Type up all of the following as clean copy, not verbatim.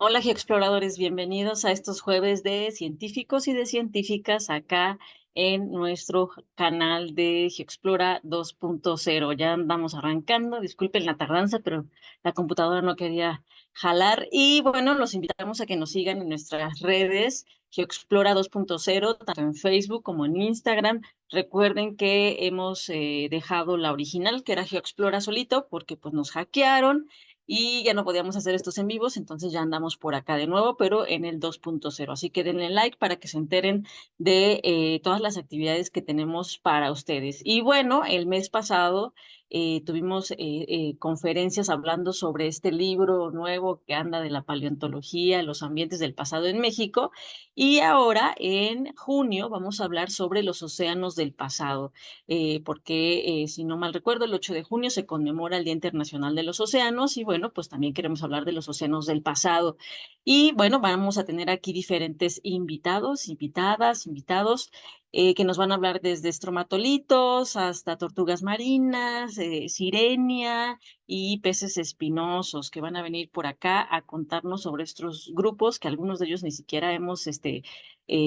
Hola, geoexploradores, bienvenidos a estos jueves de científicos y de científicas acá en nuestro canal de Geoexplora 2.0. Ya andamos arrancando, disculpen la tardanza, pero la computadora no quería jalar. Y bueno, los invitamos a que nos sigan en nuestras redes Geoexplora 2.0, tanto en Facebook como en Instagram. Recuerden que hemos dejado la original, que era Geoexplora solito, porque pues nos hackearon y ya no podíamos hacer estos en vivos, entonces ya andamos por acá de nuevo, pero en el 2.0. Así que denle like para que se enteren de todas las actividades que tenemos para ustedes. Y bueno, el mes pasado tuvimos conferencias hablando sobre este libro nuevo que anda de la paleontología, los ambientes del pasado en México. Y ahora, en junio, vamos a hablar sobre los océanos del pasado, porque si no mal recuerdo, el 8 de junio se conmemora el Día Internacional de los Océanos y bueno, pues también queremos hablar de los océanos del pasado. Y bueno, vamos a tener aquí diferentes invitados, invitadas, invitados. Que nos van a hablar desde estromatolitos hasta tortugas marinas, sirenia y peces espinosos que van a venir por acá a contarnos sobre estos grupos que algunos de ellos ni siquiera hemos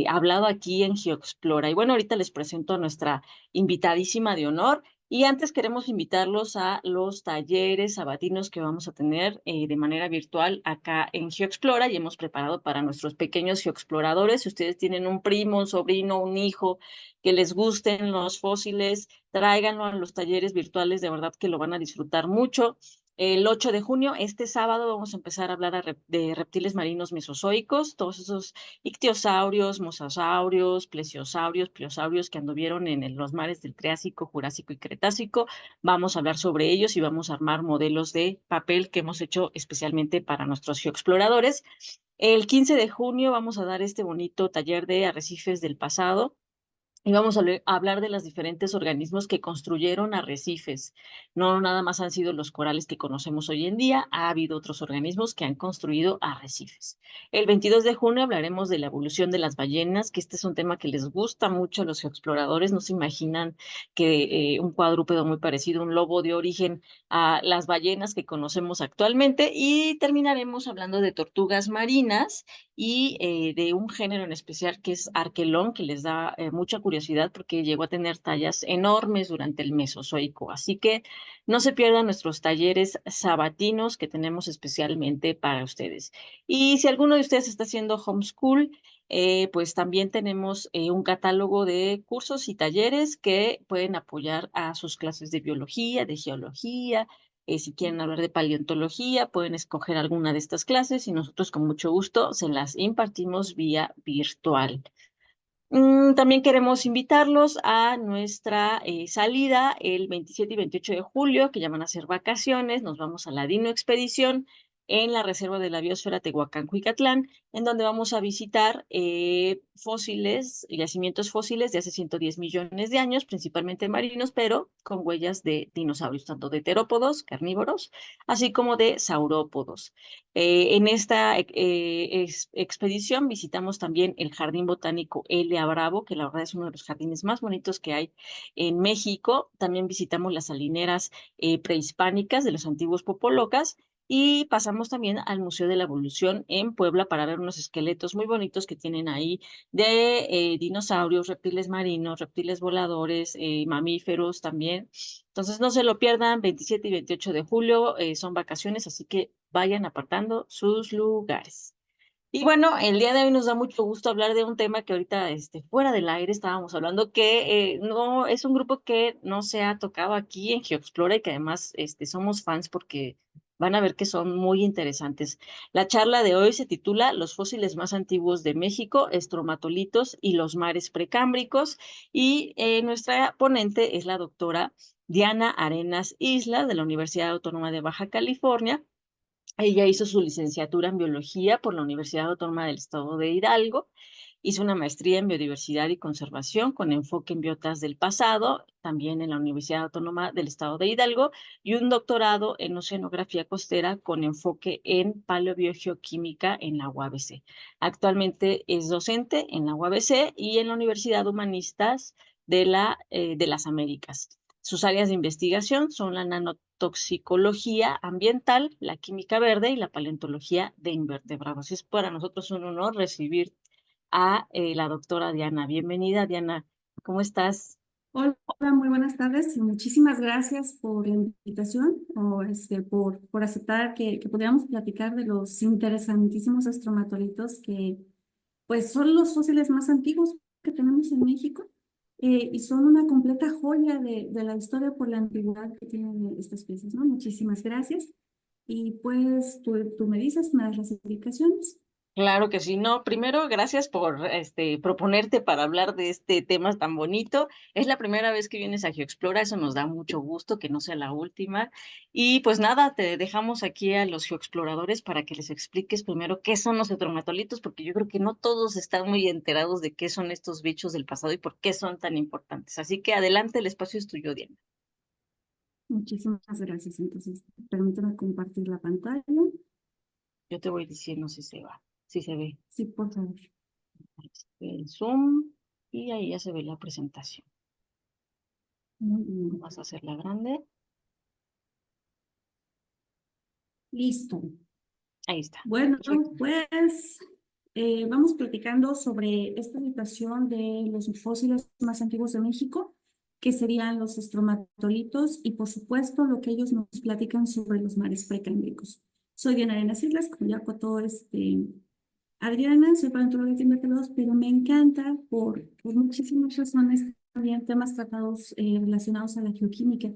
hablado aquí en GeoExplora. Y bueno, ahorita les presento a nuestra invitadísima de honor. Y antes queremos invitarlos a los talleres sabatinos que vamos a tener de manera virtual acá en GeoExplora y hemos preparado para nuestros pequeños geoexploradores. Si ustedes tienen un primo, un sobrino, un hijo que les gusten los fósiles, tráiganlo a los talleres virtuales, de verdad que lo van a disfrutar mucho. El 8 de junio, este sábado, vamos a empezar a hablar de reptiles marinos mesozoicos, todos esos ictiosaurios, mosasaurios, plesiosaurios, pliosaurios que anduvieron en los mares del Triásico, Jurásico y Cretácico. Vamos a hablar sobre ellos y vamos a armar modelos de papel que hemos hecho especialmente para nuestros geoexploradores. El 15 de junio vamos a dar este bonito taller de arrecifes del pasado y vamos a hablar de los diferentes organismos que construyeron arrecifes. No nada más han sido los corales que conocemos hoy en día, ha habido otros organismos que han construido arrecifes. El 22 de junio hablaremos de la evolución de las ballenas, que este es un tema que les gusta mucho a los exploradores. No se imaginan que un cuadrúpedo muy parecido, un lobo, de origen a las ballenas que conocemos actualmente. Y terminaremos hablando de tortugas marinas y de un género en especial que es Arquelón, que les da mucha curiosidad porque llegó a tener tallas enormes durante el Mesozoico. Así que no se pierdan nuestros talleres sabatinos que tenemos especialmente para ustedes. Y si alguno de ustedes está haciendo homeschool, pues también tenemos un catálogo de cursos y talleres que pueden apoyar a sus clases de biología, de geología. Si quieren hablar de paleontología, pueden escoger alguna de estas clases y nosotros con mucho gusto se las impartimos vía virtual. También queremos invitarlos a nuestra salida el 27 y 28 de julio, que ya van a ser vacaciones. Nos vamos a la Dino Expedición en la Reserva de la Biosfera Tehuacán-Cuicatlán, en donde vamos a visitar fósiles, yacimientos fósiles de hace 110 millones de años, principalmente marinos, pero con huellas de dinosaurios, tanto de terópodos, carnívoros, así como de saurópodos. En esta expedición visitamos también el Jardín Botánico L.A. Bravo, que la verdad es uno de los jardines más bonitos que hay en México. También visitamos las salineras prehispánicas de los antiguos popolocas y pasamos también al Museo de la Evolución en Puebla para ver unos esqueletos muy bonitos que tienen ahí de dinosaurios, reptiles marinos, reptiles voladores, mamíferos también. Entonces no se lo pierdan, 27 y 28 de julio son vacaciones, así que vayan apartando sus lugares. Y bueno, el día de hoy nos da mucho gusto hablar de un tema que ahorita fuera del aire estábamos hablando, que no es un grupo que no se ha tocado aquí en GeoExplora y que además somos fans porque van a ver que son muy interesantes. La charla de hoy se titula Los fósiles más antiguos de México, estromatolitos y los mares precámbricos y nuestra ponente es la doctora Diana Arenas Isla de la Universidad Autónoma de Baja California. Ella hizo su licenciatura en biología por la Universidad Autónoma del Estado de Hidalgo, hizo una maestría en biodiversidad y conservación con enfoque en biotas del pasado, también en la Universidad Autónoma del Estado de Hidalgo, y un doctorado en oceanografía costera con enfoque en paleobiogeoquímica en la UABC. Actualmente es docente en la UABC y en la Universidad Humanistas de las Américas. Sus áreas de investigación son la nanotoxicología ambiental, la química verde y la paleontología de invertebrados. Es para nosotros un honor recibir a la doctora Diana. Bienvenida, Diana. ¿Cómo estás? Hola, muy buenas tardes y muchísimas gracias por la invitación o por aceptar que pudiéramos platicar de los interesantísimos estromatolitos que pues son los fósiles más antiguos que tenemos en México y son una completa joya de la historia por la antigüedad que tienen estas piezas, ¿no? Muchísimas gracias y pues tú me dices, me das las explicaciones. Claro que sí. No, primero, gracias por proponerte para hablar de este tema tan bonito. Es la primera vez que vienes a GeoExplora, eso nos da mucho gusto, que no sea la última. Y pues nada, te dejamos aquí a los geoexploradores para que les expliques primero qué son los heteromatolitos, porque yo creo que no todos están muy enterados de qué son estos bichos del pasado y por qué son tan importantes. Así que adelante, el espacio es tuyo, Diana. Muchísimas gracias. Entonces, permítame compartir la pantalla. Yo te voy diciendo si se va, si se ve Sí, por favor. el Zoom y ahí ya se ve la presentación. Muy bien. Vas a hacerla grande. Listo. Ahí está. Bueno, Perfecto. pues vamos platicando sobre esta situación de los fósiles más antiguos de México, que serían los estromatolitos y por supuesto lo que ellos nos platican sobre los mares precámbricos. Soy Diana Arenas Islas, como ya contó Adriana, soy paleontóloga de invertebrados, pero me encanta por muchísimas razones también temas tratados relacionados a la geoquímica,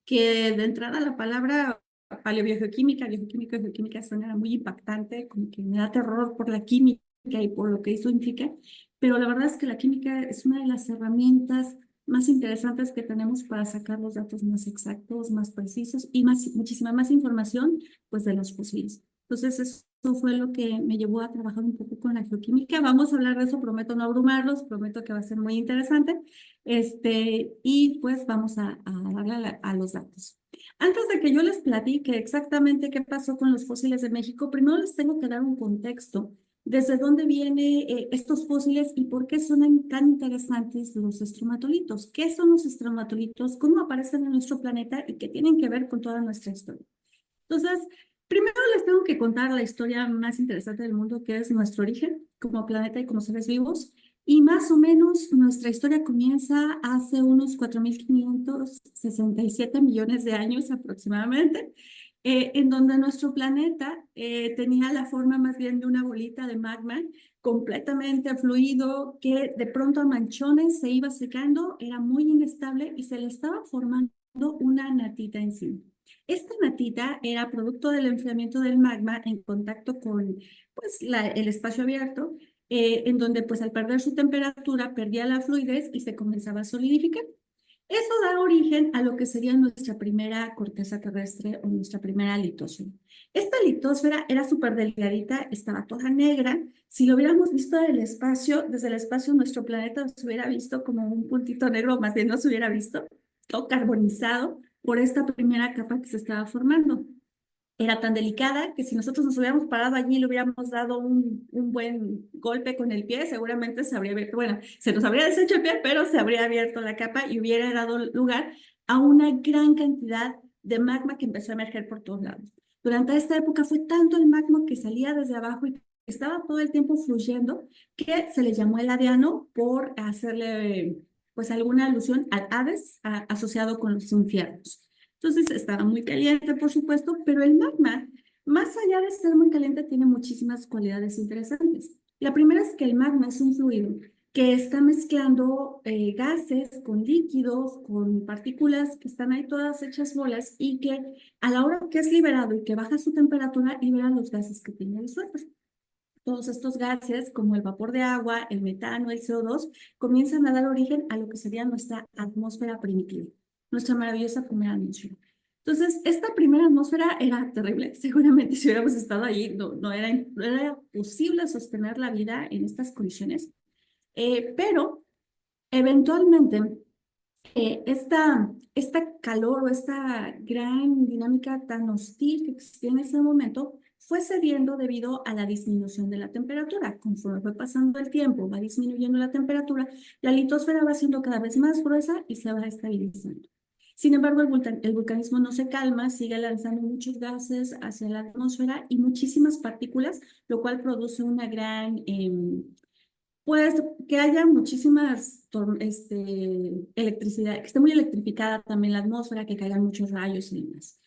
que de entrada la palabra paleobiogeoquímica, biogeoquímica, geoquímica suena muy impactante, como que me da terror por la química y por lo que eso implica, pero la verdad es que la química es una de las herramientas más interesantes que tenemos para sacar los datos más exactos, más precisos y muchísima más información pues de los fósiles. Entonces, eso fue lo que me llevó a trabajar un poco con la geoquímica. Vamos a hablar de eso, prometo no abrumarlos, prometo que va a ser muy interesante. Y pues vamos a darle a los datos. Antes de que yo les platique exactamente qué pasó con los fósiles de México, primero les tengo que dar un contexto. ¿Desde dónde vienen estos fósiles y por qué son tan interesantes los estromatolitos? ¿Qué son los estromatolitos? ¿Cómo aparecen en nuestro planeta y qué tienen que ver con toda nuestra historia? Entonces, primero les tengo que contar la historia más interesante del mundo, que es nuestro origen como planeta y como seres vivos. Y más o menos nuestra historia comienza hace unos 4.567 millones de años aproximadamente, en donde nuestro planeta tenía la forma más bien de una bolita de magma completamente fluido que de pronto a manchones se iba secando, era muy inestable y se le estaba formando una natita encima. Esta natita era producto del enfriamiento del magma en contacto con pues, el espacio abierto, en donde pues al perder su temperatura perdía la fluidez y se comenzaba a solidificar. Eso da origen a lo que sería nuestra primera corteza terrestre o nuestra primera litosfera. Esta litosfera era súper delgadita, estaba toda negra. Si lo hubiéramos visto desde el espacio, nuestro planeta se hubiera visto como un puntito negro, más bien no se hubiera visto, todo carbonizado por esta primera capa que se estaba formando. Era tan delicada que si nosotros nos hubiéramos parado allí y le hubiéramos dado un buen golpe con el pie, seguramente se habría abierto, bueno, se nos habría deshecho el pie, pero se habría abierto la capa y hubiera dado lugar a una gran cantidad de magma que empezó a emerger por todos lados. Durante esta época fue tanto el magma que salía desde abajo y estaba todo el tiempo fluyendo que se le llamó el Adeano por hacerle pues alguna alusión al Hades asociado con los infiernos. Entonces estaba muy caliente, por supuesto, pero el magma, más allá de ser muy caliente, tiene muchísimas cualidades interesantes. La primera es que el magma es un fluido que está mezclando gases con líquidos, con partículas que están ahí todas hechas bolas y que a la hora que es liberado y que baja su temperatura, liberan los gases que tiene disueltos. Todos estos gases, como el vapor de agua, el metano, el CO2, comienzan a dar origen a lo que sería nuestra atmósfera primitiva, nuestra maravillosa primera atmósfera. Entonces, esta primera atmósfera era terrible. Seguramente si hubiéramos estado allí, no era posible sostener la vida en estas condiciones. Pero eventualmente esta calor o esta gran dinámica tan hostil que existía en ese momento fue cediendo debido a la disminución de la temperatura. Conforme fue pasando el tiempo, va disminuyendo la temperatura, la litosfera va siendo cada vez más gruesa y se va estabilizando. Sin embargo, el vulcanismo no se calma, sigue lanzando muchos gases hacia la atmósfera y muchísimas partículas, lo cual produce una gran, pues que haya muchísimas electricidad, que esté muy electrificada también la atmósfera, que caigan muchos rayos y demás.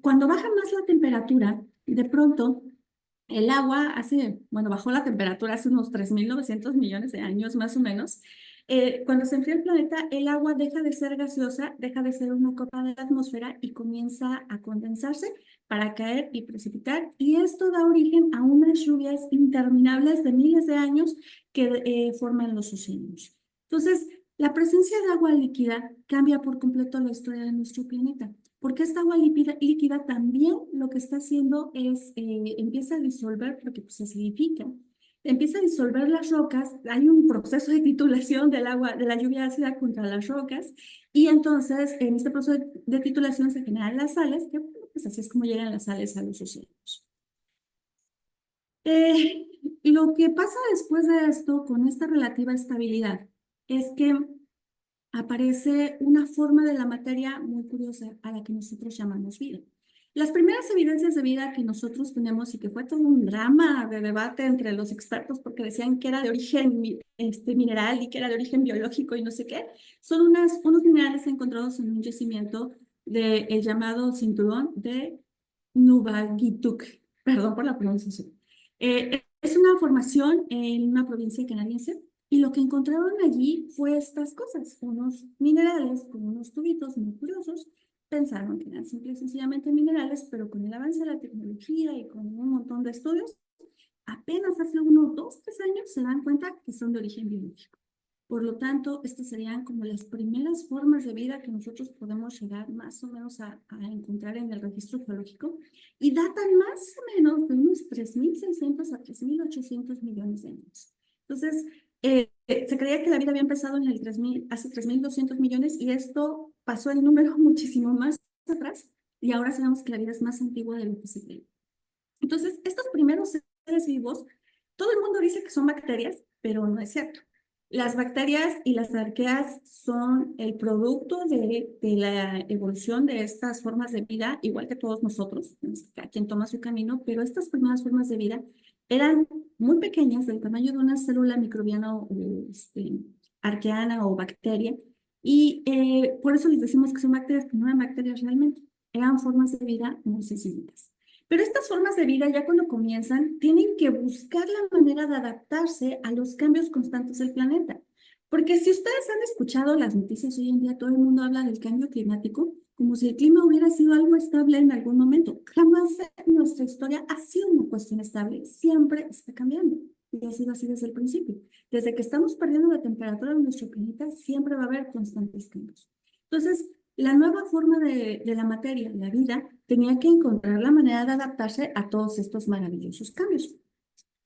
Cuando baja más la temperatura, de pronto el agua bueno, bajó la temperatura hace unos 3.900 millones de años más o menos. Cuando se enfría el planeta, el agua deja de ser gaseosa, deja de ser una capa de la atmósfera y comienza a condensarse para caer y precipitar. Y esto da origen a unas lluvias interminables de miles de años que forman los océanos. Entonces, la presencia de agua líquida cambia por completo la historia de nuestro planeta. Porque esta agua líquida también lo que está haciendo es, empieza a disolver, porque pues, se acidifica, empieza a disolver las rocas, hay un proceso de titulación del agua, de la lluvia ácida contra las rocas, y entonces en este proceso de titulación se generan las sales, que pues así es como llegan las sales a los océanos. Lo que pasa después de esto, con esta relativa estabilidad, es que aparece una forma de la materia muy curiosa a la que nosotros llamamos vida. Las primeras evidencias de vida que nosotros tenemos y que fue todo un drama de debate entre los expertos porque decían que era de origen mineral y que era de origen biológico y no sé qué, son unos minerales encontrados en un yacimiento del llamado cinturón de Nubagituk. Perdón por la pronunciación. Es una formación en una provincia canadiense y lo que encontraron allí fue estas cosas, unos minerales con unos tubitos muy curiosos. Pensaron que eran simple y sencillamente minerales, pero con el avance de la tecnología y con un montón de estudios, apenas hace unos 2, 3 años se dan cuenta que son de origen biológico. Por lo tanto, estas serían como las primeras formas de vida que nosotros podemos llegar más o menos a encontrar en el registro geológico y datan más o menos de unos 3.600 a 3.800 millones de años. Entonces, se creía que la vida había empezado en el 3000, hace 3.200 millones y esto pasó el número muchísimo más atrás y ahora sabemos que la vida es más antigua de lo que se cree. Entonces, estos primeros seres vivos, todo el mundo dice que son bacterias, pero no es cierto. Las bacterias y las arqueas son el producto de la evolución de estas formas de vida, igual que todos nosotros, cada quien toma su camino, pero estas primeras formas de vida eran muy pequeñas, del tamaño de una célula microbiana o arqueana o bacteria, y por eso les decimos que son bacterias, que no eran bacterias realmente, eran formas de vida muy sencillitas. Pero estas formas de vida, ya cuando comienzan, tienen que buscar la manera de adaptarse a los cambios constantes del planeta. Porque si ustedes han escuchado las noticias hoy en día, todo el mundo habla del cambio climático como si el clima hubiera sido algo estable en algún momento. Jamás en nuestra historia ha sido una cuestión estable, siempre está cambiando. Y ha sido así desde el principio. Desde que estamos perdiendo la temperatura de nuestro planeta, siempre va a haber constantes cambios. Entonces, la nueva forma de la materia, la vida, tenía que encontrar la manera de adaptarse a todos estos maravillosos cambios.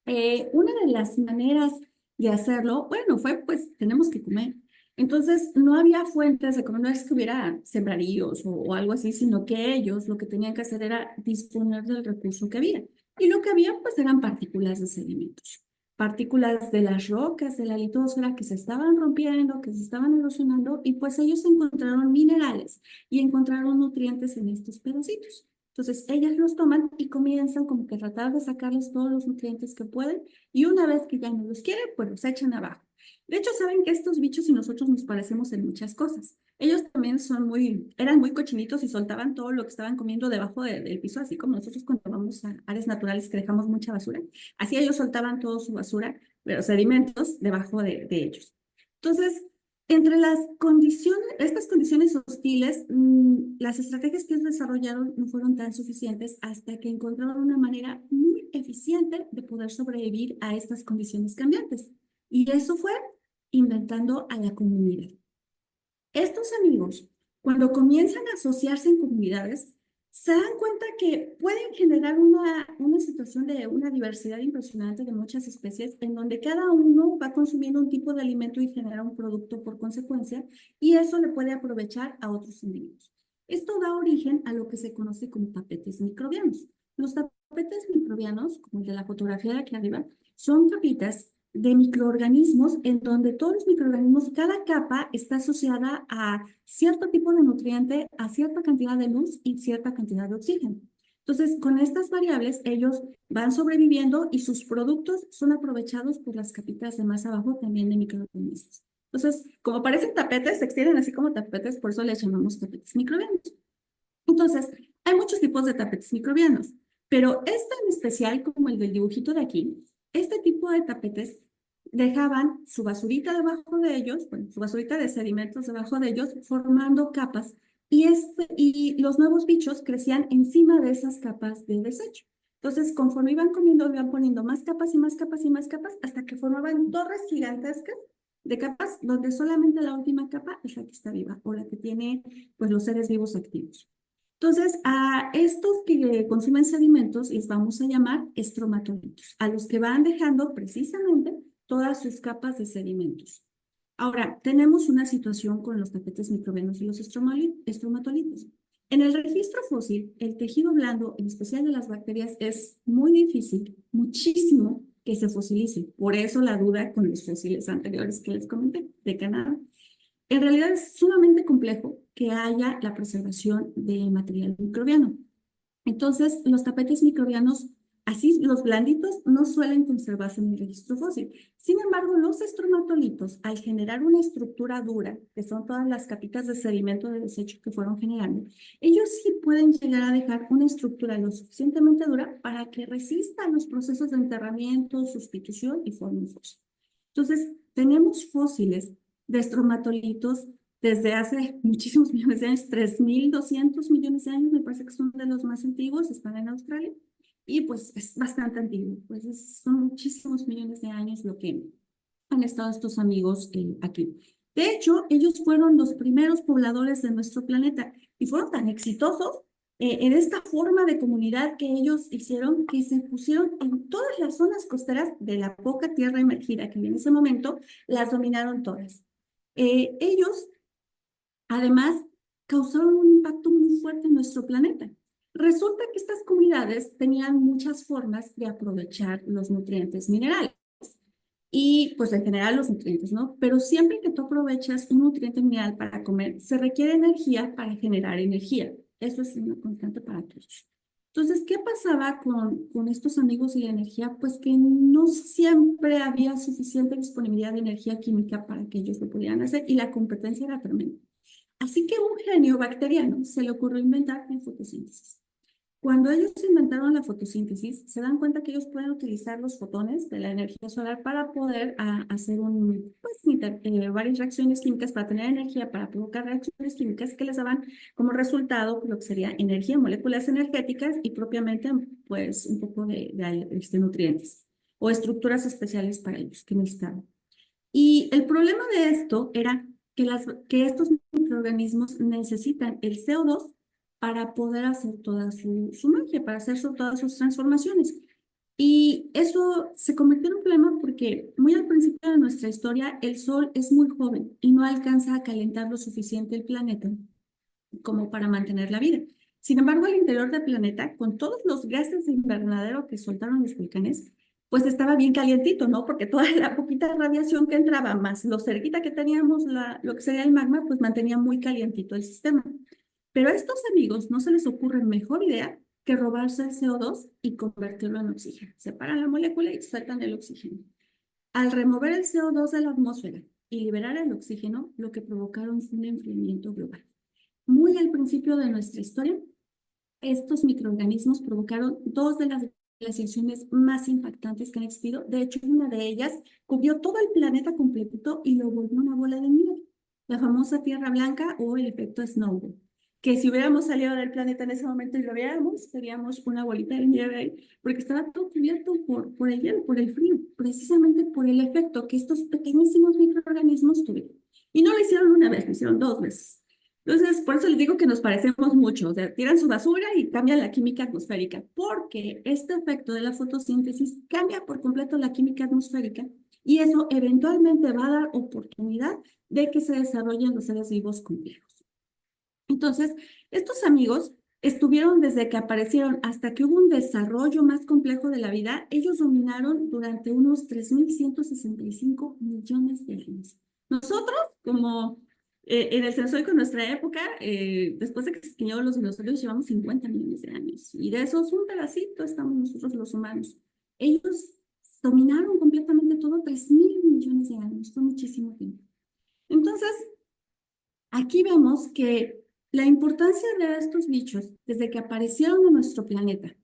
Una de las maneras de hacerlo, bueno, fue pues tenemos que comer. Entonces, no había fuentes de comer, no es que hubiera sembradíos o algo así, sino que ellos lo que tenían que hacer era disponer del recurso que había. Y lo que había pues eran partículas de sedimentos, partículas de las rocas de la litosfera que se estaban rompiendo, que se estaban erosionando, y pues ellos encontraron minerales y encontraron nutrientes en estos pedacitos. Entonces, ellas los toman y comienzan como que a tratar de sacarles todos los nutrientes que pueden, y una vez que ya no los quieren, pues los echan abajo. De hecho, saben que estos bichos y nosotros nos parecemos en muchas cosas. Ellos también eran muy cochinitos y soltaban todo lo que estaban comiendo debajo del piso, así como nosotros cuando vamos a áreas naturales que dejamos mucha basura. Así ellos soltaban toda su basura, los sedimentos debajo de ellos. Entonces, entre estas condiciones hostiles, las estrategias que ellos desarrollaron no fueron tan suficientes hasta que encontraron una manera muy eficiente de poder sobrevivir a estas condiciones cambiantes. Y eso fue inventando a la comunidad. Estos amigos, cuando comienzan a asociarse en comunidades, se dan cuenta que pueden generar una situación de una diversidad impresionante de muchas especies, en donde cada uno va consumiendo un tipo de alimento y genera un producto por consecuencia, y eso le puede aprovechar a otros individuos. Esto da origen a lo que se conoce como tapetes microbianos. Los tapetes microbianos, como el de la fotografía de aquí arriba, son capitas de microorganismos en donde todos los microorganismos, cada capa está asociada a cierto tipo de nutriente, a cierta cantidad de luz y cierta cantidad de oxígeno. Entonces, con estas variables, ellos van sobreviviendo y sus productos son aprovechados por las capitas de más abajo también de microorganismos. Entonces, como parecen tapetes, se extienden así como tapetes, por eso les llamamos tapetes microbianos. Entonces, hay muchos tipos de tapetes microbianos, pero este en especial, como el del dibujito de aquí, este tipo de tapetes dejaban su basurita debajo de ellos, bueno, su basurita de sedimentos debajo de ellos, formando capas, y los nuevos bichos crecían encima de esas capas de desecho. Entonces, conforme iban comiendo, iban poniendo más capas y más capas y más capas, hasta que formaban torres gigantescas de capas, donde solamente la última capa es la que está viva, o la que tiene, pues, los seres vivos activos. Entonces, a estos que consumen sedimentos les vamos a llamar estromatolitos, a los que van dejando precisamente todas sus capas de sedimentos. Ahora, tenemos una situación con los tapetes microbianos y los estromatolitos. En el registro fósil, el tejido blando, en especial de las bacterias, es muy difícil, muchísimo, que se fosilice. Por eso la duda con los fósiles anteriores que les comenté, de Canadá. En realidad es sumamente complejo que haya la preservación de material microbiano. Entonces, los tapetes microbianos, así los blanditos, no suelen conservarse en el registro fósil. Sin embargo, los estromatolitos, al generar una estructura dura, que son todas las capitas de sedimento de desecho que fueron generando, ellos sí pueden llegar a dejar una estructura lo suficientemente dura para que resista los procesos de enterramiento, sustitución y forme un fósil. Entonces, tenemos fósiles de estromatolitos desde hace muchísimos millones de años, 3.200 millones de años, me parece que son de los más antiguos, están en Australia, y pues es bastante antiguo, pues son muchísimos millones de años lo que han estado estos amigos aquí. De hecho, ellos fueron los primeros pobladores de nuestro planeta y fueron tan exitosos en esta forma de comunidad que ellos hicieron, que se pusieron en todas las zonas costeras de la poca tierra emergida que en ese momento las dominaron todas. Ellos además causaron un impacto muy fuerte en nuestro planeta. Resulta que estas comunidades tenían muchas formas de aprovechar los nutrientes minerales y pues en general los nutrientes, ¿no? Pero siempre que tú aprovechas un nutriente mineral para comer, se requiere energía para generar energía. Eso es una constante para todos. Entonces, ¿qué pasaba con estos amigos y la energía? Pues que no siempre había suficiente disponibilidad de energía química para que ellos lo pudieran hacer y la competencia era tremenda. Así que un genio bacteriano se le ocurrió inventar la fotosíntesis. Cuando ellos inventaron la fotosíntesis, se dan cuenta que ellos pueden utilizar los fotones de la energía solar para poder hacer varias reacciones químicas para tener energía, para provocar reacciones químicas que les daban como resultado lo que sería energía, moléculas energéticas y propiamente pues un poco de nutrientes o estructuras especiales para ellos que necesitaban. Y el problema de esto era que estos microorganismos necesitan el CO2 para poder hacer toda su magia, para hacer todas sus transformaciones. Y eso se convirtió en un problema porque muy al principio de nuestra historia el Sol es muy joven y no alcanza a calentar lo suficiente el planeta como para mantener la vida. Sin embargo, al interior del planeta, con todos los gases de invernadero que soltaron los volcanes, pues estaba bien calientito, ¿no? Porque toda la poquita radiación que entraba, más lo cerquita que teníamos lo que sería el magma, pues mantenía muy calientito el sistema. Pero a estos amigos no se les ocurre mejor idea que robarse el CO2 y convertirlo en oxígeno. Separan la molécula y sueltan el oxígeno. Al remover el CO2 de la atmósfera y liberar el oxígeno, lo que provocaron fue un enfriamiento global. Muy al principio de nuestra historia, estos microorganismos provocaron dos de las glaciaciones más impactantes que han existido. De hecho, una de ellas cubrió todo el planeta completo y lo volvió una bola de nieve. La famosa Tierra Blanca o el efecto Snowball, que si hubiéramos salido del planeta en ese momento y lo viéramos, seríamos una bolita de nieve ahí, porque estaba todo cubierto por el hielo, por el frío, precisamente por el efecto que estos pequeñísimos microorganismos tuvieron. Y no lo hicieron una vez, lo hicieron dos veces. Entonces, por eso les digo que nos parecemos mucho, o sea, tiran su basura y cambian la química atmosférica, porque este efecto de la fotosíntesis cambia por completo la química atmosférica y eso eventualmente va a dar oportunidad de que se desarrollen los seres vivos complejos. Entonces, estos amigos estuvieron desde que aparecieron hasta que hubo un desarrollo más complejo de la vida. Ellos dominaron durante unos 3.165 millones de años. Nosotros, como en el Censoico, en nuestra época, después de que se extinguieron los dinosaurios, llevamos 50 millones de años. Y de esos, un pedacito estamos nosotros los humanos. Ellos dominaron completamente todo 3.000 millones de años. Fue muchísimo tiempo. Entonces, aquí vemos que la importancia de estos bichos, desde que aparecieron en nuestro planeta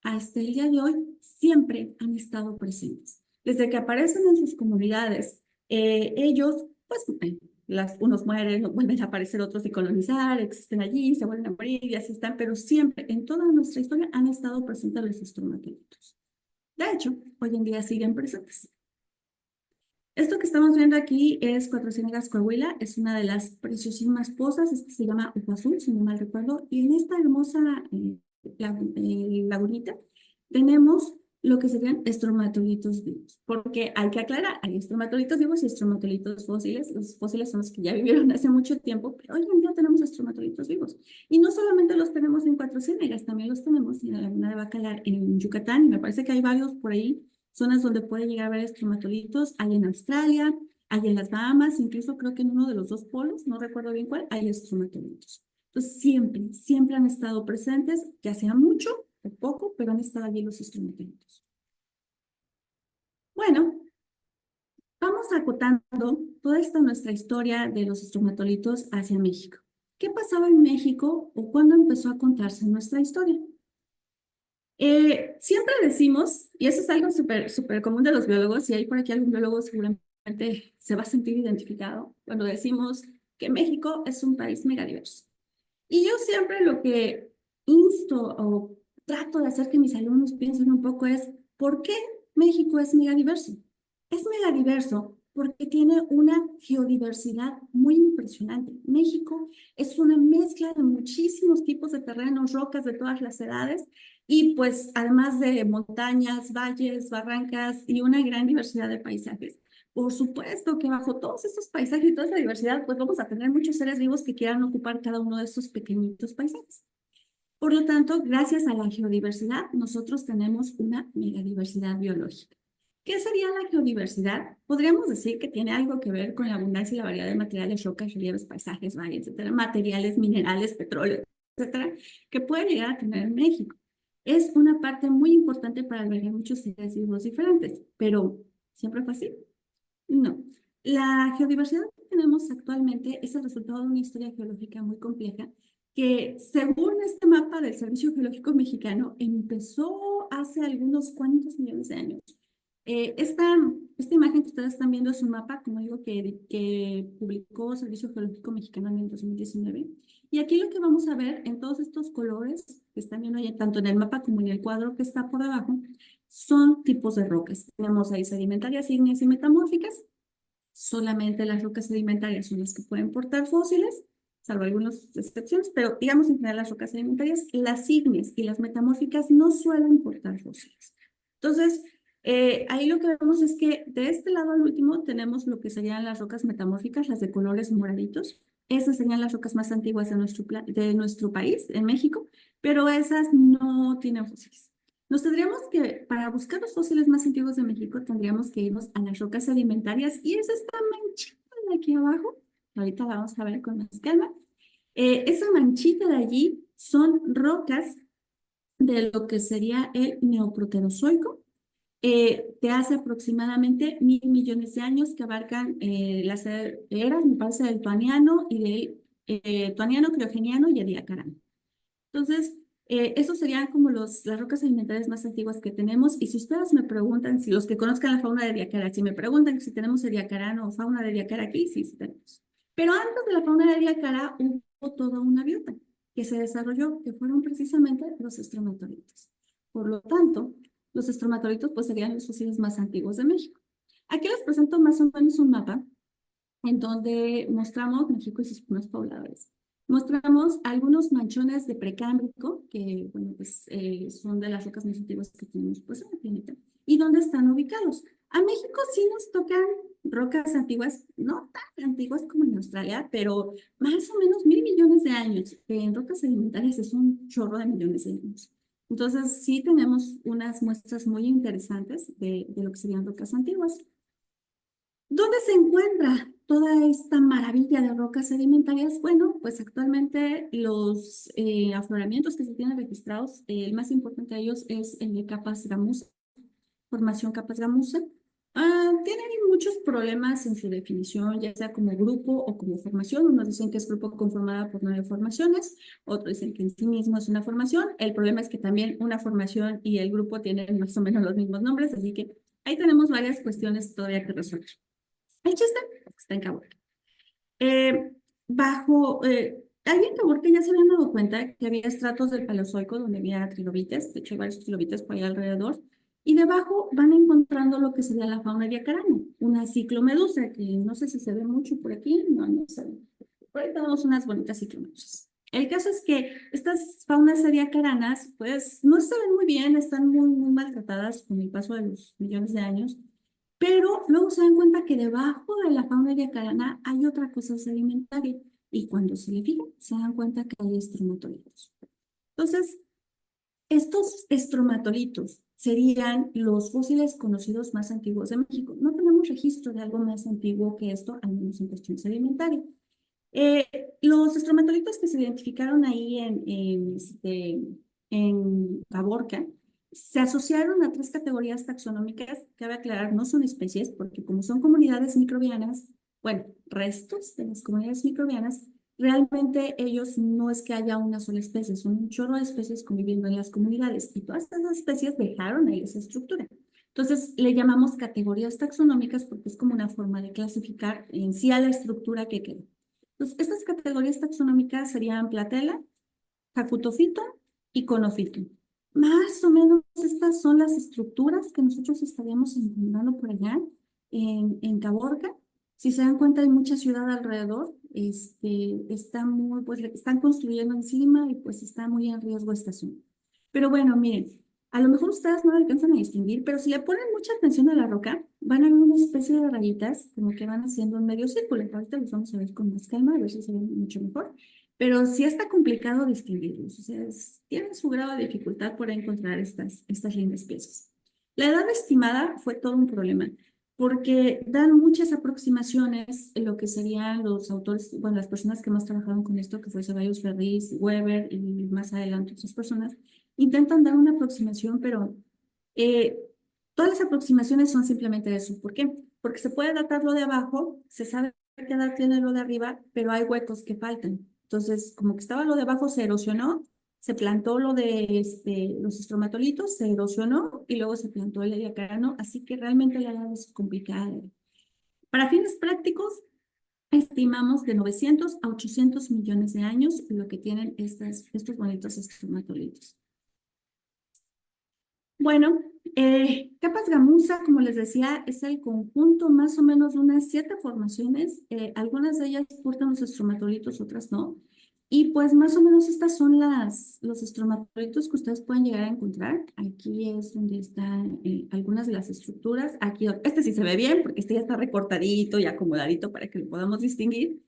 hasta el día de hoy, siempre han estado presentes. Desde que aparecen en sus comunidades, ellos, pues, unos mueren, vuelven a aparecer otros y colonizar, existen allí, se vuelven a morir y así están, pero siempre, en toda nuestra historia, han estado presentes los estromatolitos. De hecho, hoy en día siguen presentes. Esto que estamos viendo aquí es Cuatro Ciénegas coahuila, es una de las preciosísimas pozas, este se llama Upa Azul, si no mal recuerdo, y en esta hermosa lagunita tenemos lo que serían estromatolitos vivos, porque hay que aclarar, hay estromatolitos vivos y estromatolitos fósiles. Los fósiles son los que ya vivieron hace mucho tiempo, pero hoy en día tenemos estromatolitos vivos. Y no solamente los tenemos en Cuatro Ciénegas, también los tenemos en la laguna de Bacalar, en Yucatán, y me parece que hay varios por ahí, zonas donde puede llegar a haber estromatolitos. Hay en Australia, hay en las Bahamas, incluso creo que en uno de los dos polos, no recuerdo bien cuál, hay estromatolitos. Entonces siempre, siempre han estado presentes, ya sea mucho o poco, pero han estado allí los estromatolitos. Bueno, vamos acotando toda esta nuestra historia de los estromatolitos hacia México. ¿Qué pasaba en México o cuándo empezó a contarse nuestra historia? Siempre decimos, y eso es algo súper común de los biólogos, y hay por aquí algún biólogo seguramente se va a sentir identificado, cuando decimos que México es un país megadiverso. Y yo siempre lo que insto o trato de hacer que mis alumnos piensen un poco es, ¿por qué México es megadiverso? Es megadiverso porque tiene una geodiversidad muy impresionante. México es una mezcla de muchísimos tipos de terrenos, rocas de todas las edades, y pues además de montañas, valles, barrancas y una gran diversidad de paisajes. Por supuesto que bajo todos estos paisajes y toda esa diversidad, pues vamos a tener muchos seres vivos que quieran ocupar cada uno de estos pequeñitos paisajes. Por lo tanto, gracias a la geodiversidad, nosotros tenemos una megadiversidad biológica. ¿Qué sería la geodiversidad? Podríamos decir que tiene algo que ver con la abundancia y la variedad de materiales, rocas, relieves, paisajes, valles, etcétera, materiales, minerales, petróleo, etcétera, que puede llegar a tener México. Es una parte muy importante para albergar muchos seres vivos diferentes, pero ¿siempre fue así? No. La geodiversidad que tenemos actualmente es el resultado de una historia geológica muy compleja que, según este mapa del Servicio Geológico Mexicano, empezó hace algunos cuantos millones de años. Esta imagen que ustedes están viendo es un mapa, como digo, que publicó Servicio Geológico Mexicano en el 2019. Y aquí lo que vamos a ver en todos estos colores que están viendo ahí, tanto en el mapa como en el cuadro que está por debajo, son tipos de rocas. Tenemos ahí sedimentarias, ígneas y metamórficas. Solamente las rocas sedimentarias son las que pueden portar fósiles, salvo algunas excepciones, pero digamos en general las rocas sedimentarias, las ígneas y las metamórficas no suelen portar fósiles. Entonces, ahí lo que vemos es que de este lado al último tenemos lo que serían las rocas metamórficas, las de colores moraditos. Esas serían las rocas más antiguas de nuestro país, en México, pero esas no tienen fósiles. Nos tendríamos que, para buscar los fósiles más antiguos de México, tendríamos que irnos a las rocas sedimentarias, y es esta manchita de aquí abajo. Ahorita la vamos a ver con más calma. Esa manchita de allí son rocas de lo que sería el Neoproterozoico, de hace aproximadamente 1.000 millones de años, que abarcan las eras, me parece, del Tuaniano y del Tuaniano, Criogeniano y Ediacarano. Entonces, esos serían como las rocas sedimentarias más antiguas que tenemos. Y si ustedes me preguntan, si los que conozcan la fauna de Ediacara, si me preguntan si tenemos Ediacarano o fauna de Ediacara aquí, sí, sí tenemos. Pero antes de la fauna de Ediacara hubo toda una biota que se desarrolló, que fueron precisamente los estromatolitos. Por lo tanto, los estromatolitos pues serían los fósiles más antiguos de México. Aquí les presento más o menos un mapa en donde mostramos México y sus primeros pobladores. Mostramos algunos manchones de precámbrico, que bueno, pues, son de las rocas más antiguas que tenemos pues, en el planeta, y dónde están ubicados. A México sí nos tocan rocas antiguas, no tan antiguas como en Australia, pero más o menos 1.000 millones de años. En rocas sedimentarias es un chorro de millones de años. Entonces, sí tenemos unas muestras muy interesantes de lo que serían rocas antiguas. ¿Dónde se encuentra toda esta maravilla de rocas sedimentarias? Bueno, pues actualmente los afloramientos que se tienen registrados, el más importante de ellos es el de capas gamusa, formación capas gamusa. Tienen muchos problemas en su definición, ya sea como grupo o como formación. Unos dicen que es grupo conformada por 9 formaciones, otros dicen que en sí mismo es una formación. El problema es que también una formación y el grupo tienen más o menos los mismos nombres, así que ahí tenemos varias cuestiones todavía que resolver. El chiste está en Caborca. Eh, ahí en Caborca ya se habían dado cuenta que había estratos del Paleozoico donde había trilobites, de hecho hay varios trilobites por ahí alrededor, y debajo van encontrando lo que sería la fauna diacarana, una ciclomedusa, que no sé si se ve mucho por aquí, no se ve. Por ahí tenemos unas bonitas ciclomedusas. El caso es que estas faunas ediacaranas, pues no se ven muy bien, están muy maltratadas con el paso de los millones de años, pero luego se dan cuenta que debajo de la fauna yacarana hay otra cosa sedimentaria. Y cuando se le fijan, se dan cuenta que hay estromatolitos. Entonces, estos estromatolitos serían los fósiles conocidos más antiguos de México. No tenemos registro de algo más antiguo que esto, al menos en cuestión sedimentaria. Eh, los estromatolitos que se identificaron ahí en Caborca se asociaron a 3 categorías taxonómicas. Cabe aclarar, no son especies, porque como son comunidades microbianas, bueno, restos de las comunidades microbianas, realmente ellos no es que haya una sola especie, son un chorro de especies conviviendo en las comunidades y todas estas especies dejaron ahí esa estructura. Entonces, le llamamos categorías taxonómicas porque es como una forma de clasificar en sí a la estructura que queda. Entonces, estas categorías taxonómicas serían Platela, Jacutophyton y Conophyton. Más o menos estas son las estructuras que nosotros estaríamos encontrando por allá en Caborca. Si se dan cuenta, hay mucha ciudad alrededor. Pues, están construyendo encima y pues está muy en riesgo esta zona. Pero bueno, miren, a lo mejor ustedes no lo alcanzan a distinguir, pero si le ponen mucha atención a la roca, van a ver una especie de rayitas como que van haciendo un medio círculo. Ahorita los vamos a ver con más calma, a ver si se ven mucho mejor. Pero sí está complicado distinguirlos. O sea, tienen su grado de dificultad por encontrar estas lindas piezas. La edad estimada fue todo un problema, porque dan muchas aproximaciones en lo que serían los autores, bueno, las personas que más trabajaron con esto, que fue Ceballos Ferriz, Weber y más adelante otras personas, intentan dar una aproximación, pero eh, todas las aproximaciones son simplemente eso. ¿Por qué? Porque se puede datar lo de abajo, se sabe qué edad tiene lo de arriba, pero hay huecos que faltan. Entonces, como que estaba lo de abajo, se erosionó, se plantó lo de los estromatolitos, se erosionó y luego se plantó el ediacarano, así que realmente la edad es complicada. Para fines prácticos, estimamos de 900 a 800 millones de años lo que tienen estos bonitos estromatolitos. Bueno, capas gamusa, como les decía, es el conjunto más o menos de unas 7 formaciones. Algunas de ellas portan los estromatolitos, otras no. Y pues más o menos estas son los estromatolitos que ustedes pueden llegar a encontrar. Aquí es donde están algunas de las estructuras. Aquí, este sí se ve bien porque este ya está recortadito y acomodadito para que lo podamos distinguir.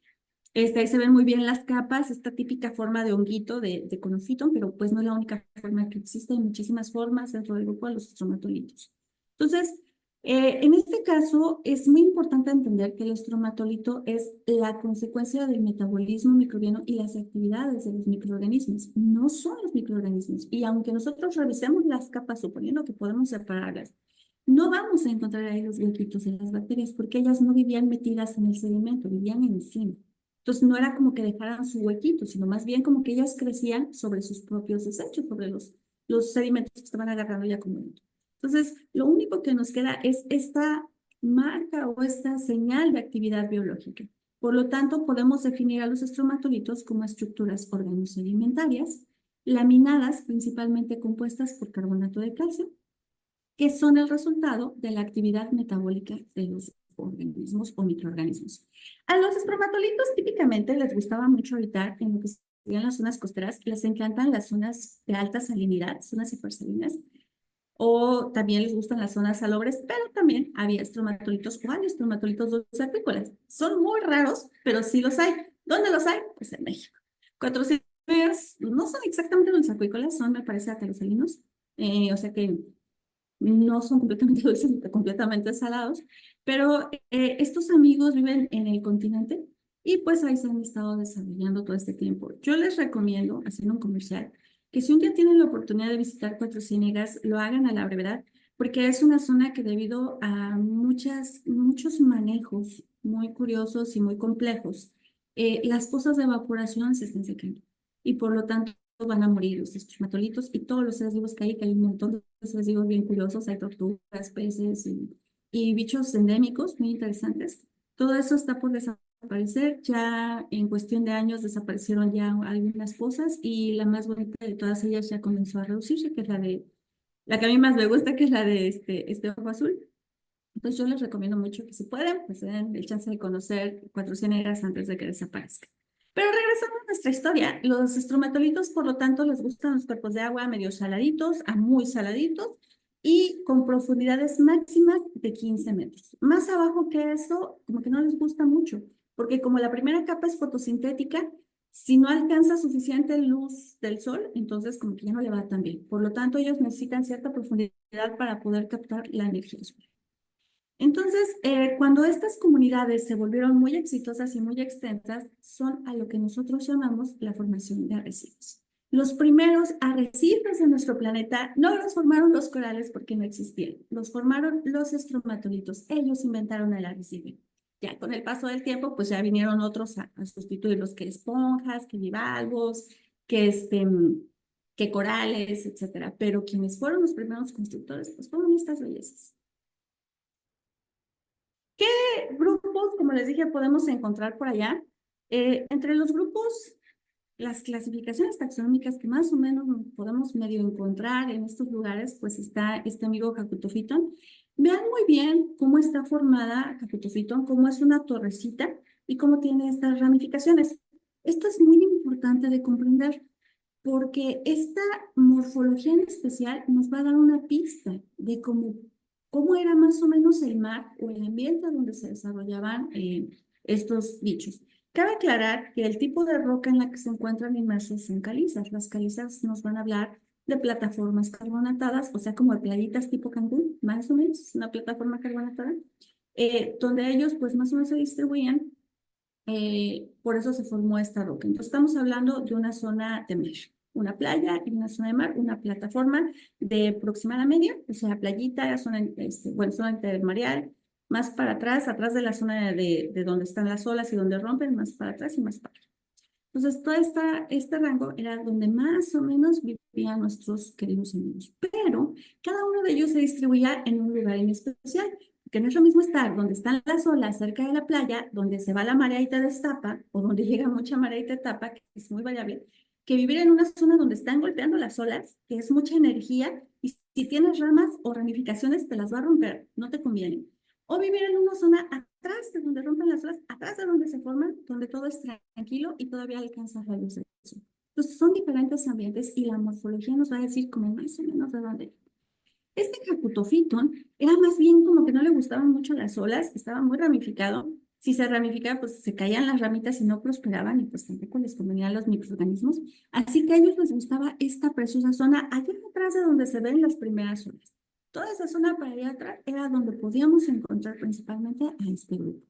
Ahí se ven muy bien las capas, esta típica forma de honguito de conofitón, pero pues no es la única forma que existe, hay muchísimas formas dentro del grupo de los estromatolitos. Entonces, en este caso es muy importante entender que el estromatolito es la consecuencia del metabolismo microbiano y las actividades de los microorganismos, no son los microorganismos. Y aunque nosotros revisemos las capas suponiendo que podemos separarlas, no vamos a encontrar ahí los huequitos de las bacterias porque ellas no vivían metidas en el sedimento, vivían encima. Entonces no era como que dejaran su huequito, sino más bien como que ellas crecían sobre sus propios desechos, sobre los sedimentos que estaban agarrando ya como dentro. Entonces, lo único que nos queda es esta marca o esta señal de actividad biológica. Por lo tanto, podemos definir a los estromatolitos como estructuras organosedimentarias, laminadas, principalmente compuestas por carbonato de calcio, que son el resultado de la actividad metabólica de los organismos o microorganismos. A los estromatolitos típicamente les gustaba mucho habitar en lo que serían las zonas costeras, les encantan las zonas de alta salinidad, zonas hipersalinas, o también les gustan las zonas salobres, pero también había estromatolitos o hay estromatolitos dulces acuícolas. Son muy raros, pero sí los hay. ¿Dónde los hay? Pues en México. 400 no son exactamente dulces acuícolas, son, me parece, aterosalinos. O sea que no son completamente dulces, completamente salados, pero estos amigos viven en el continente y pues ahí se han estado desarrollando todo este tiempo. Yo les recomiendo, haciendo un comercial, que si un día tienen la oportunidad de visitar Cuatro Ciénegas, lo hagan a la brevedad, porque es una zona que debido a muchos manejos muy curiosos y muy complejos, las pozas de evaporación se están secando y por lo tanto van a morir los estromatolitos y todos los seres vivos que hay un montón de seres vivos bien curiosos, hay tortugas, peces y bichos endémicos muy interesantes. Todo eso está por desaparecer, ya en cuestión de años desaparecieron ya algunas cosas y la más bonita de todas ellas ya comenzó a reducirse, que es la que a mí más me gusta, que es la de este ojo azul. Entonces yo les recomiendo mucho que si pueden, pues se den el chance de conocer Cuatro Ciénegas antes de que desaparezca. Pero regresando a nuestra historia, los estromatolitos, por lo tanto, les gustan los cuerpos de agua medio saladitos a muy saladitos y con profundidades máximas de 15 metros. Más abajo que eso, como que no les gusta mucho, porque como la primera capa es fotosintética, si no alcanza suficiente luz del sol, entonces como que ya no le va tan bien. Por lo tanto, ellos necesitan cierta profundidad para poder captar la energía solar. Entonces, cuando estas comunidades se volvieron muy exitosas y muy extensas, son a lo que nosotros llamamos la formación de arrecifes. Los primeros arrecifes de nuestro planeta no los formaron los corales porque no existían, los formaron los estromatolitos. Ellos inventaron el arrecife. Ya con el paso del tiempo, pues ya vinieron otros a sustituirlos, que esponjas, que bivalvos, que, que corales, etcétera. Pero quienes fueron los primeros constructores, pues fueron estas bellezas. ¿Qué grupos, como les dije, podemos encontrar por allá? Entre los grupos, las clasificaciones taxonómicas que más o menos podemos medio encontrar en estos lugares, pues está este amigo Jacutophyton. Vean muy bien cómo está formada Jacutophyton, cómo es una torrecita y cómo tiene estas ramificaciones. Esto es muy importante de comprender porque esta morfología en especial nos va a dar una pista de cómo era más o menos el mar o el ambiente donde se desarrollaban estos bichos. Cabe aclarar que el tipo de roca en la que se encuentran inmersos son calizas. Las calizas nos van a hablar de plataformas carbonatadas, o sea, como de playitas tipo Cancún, más o menos, una plataforma carbonatada, donde ellos pues más o menos se distribuían. Por eso se formó esta roca. Entonces estamos hablando de una zona de mar, una playa y una zona de mar, una plataforma de próxima a la media, o sea, playita, zona, bueno, zona intermareal, más para atrás, atrás de la zona de donde están las olas y donde rompen, más para atrás y más para atrás. Entonces, todo este rango era donde más o menos vivían nuestros queridos amigos, pero cada uno de ellos se distribuía en un lugar en especial, que no es lo mismo estar donde están las olas cerca de la playa, donde se va la marea y te destapa, o donde llega mucha marea y te tapa, que es muy variable, que vivir en una zona donde están golpeando las olas, que es mucha energía, y si tienes ramas o ramificaciones, te las va a romper, no te conviene. O vivir en una zona atrás de donde rompen las olas, atrás de donde se forman, donde todo es tranquilo y todavía alcanzas la luz del sol. Entonces son diferentes ambientes y la morfología nos va a decir como más o menos de dónde. Este Jacutophyton era más bien como que no le gustaban mucho las olas, estaba muy ramificado. Si se ramificaba, pues se caían las ramitas y no prosperaban y pues tampoco les convenían los microorganismos. Así que a ellos les gustaba esta preciosa zona allá atrás de donde se ven las primeras olas. Toda esa zona para allá atrás era donde podíamos encontrar principalmente a este grupo.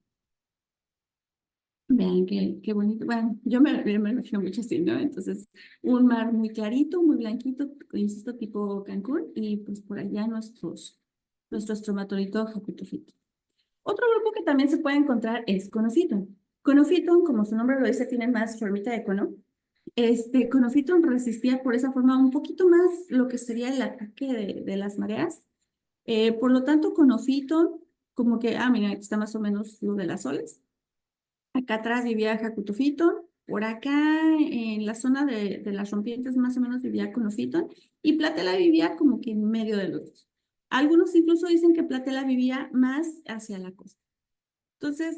Vean qué bonito. Bueno, yo me imagino mucho así, ¿no? Entonces, un mar muy clarito, muy blanquito, insisto, tipo Cancún, y pues por allá nuestros traumatolitos Jacutophyton. Otro grupo que también se puede encontrar es Conophyton. Conophyton, como su nombre lo dice, tiene más formita de cono. Conophyton resistía por esa forma un poquito más lo que sería el ataque de las mareas. Por lo tanto, Conophyton, como que, mira, aquí está más o menos lo de las olas. Acá atrás vivía Jacutophyton, por acá en la zona de las rompientes más o menos vivía Conophyton y Platela vivía como que en medio de los dos. Algunos incluso dicen que Platela vivía más hacia la costa. Entonces,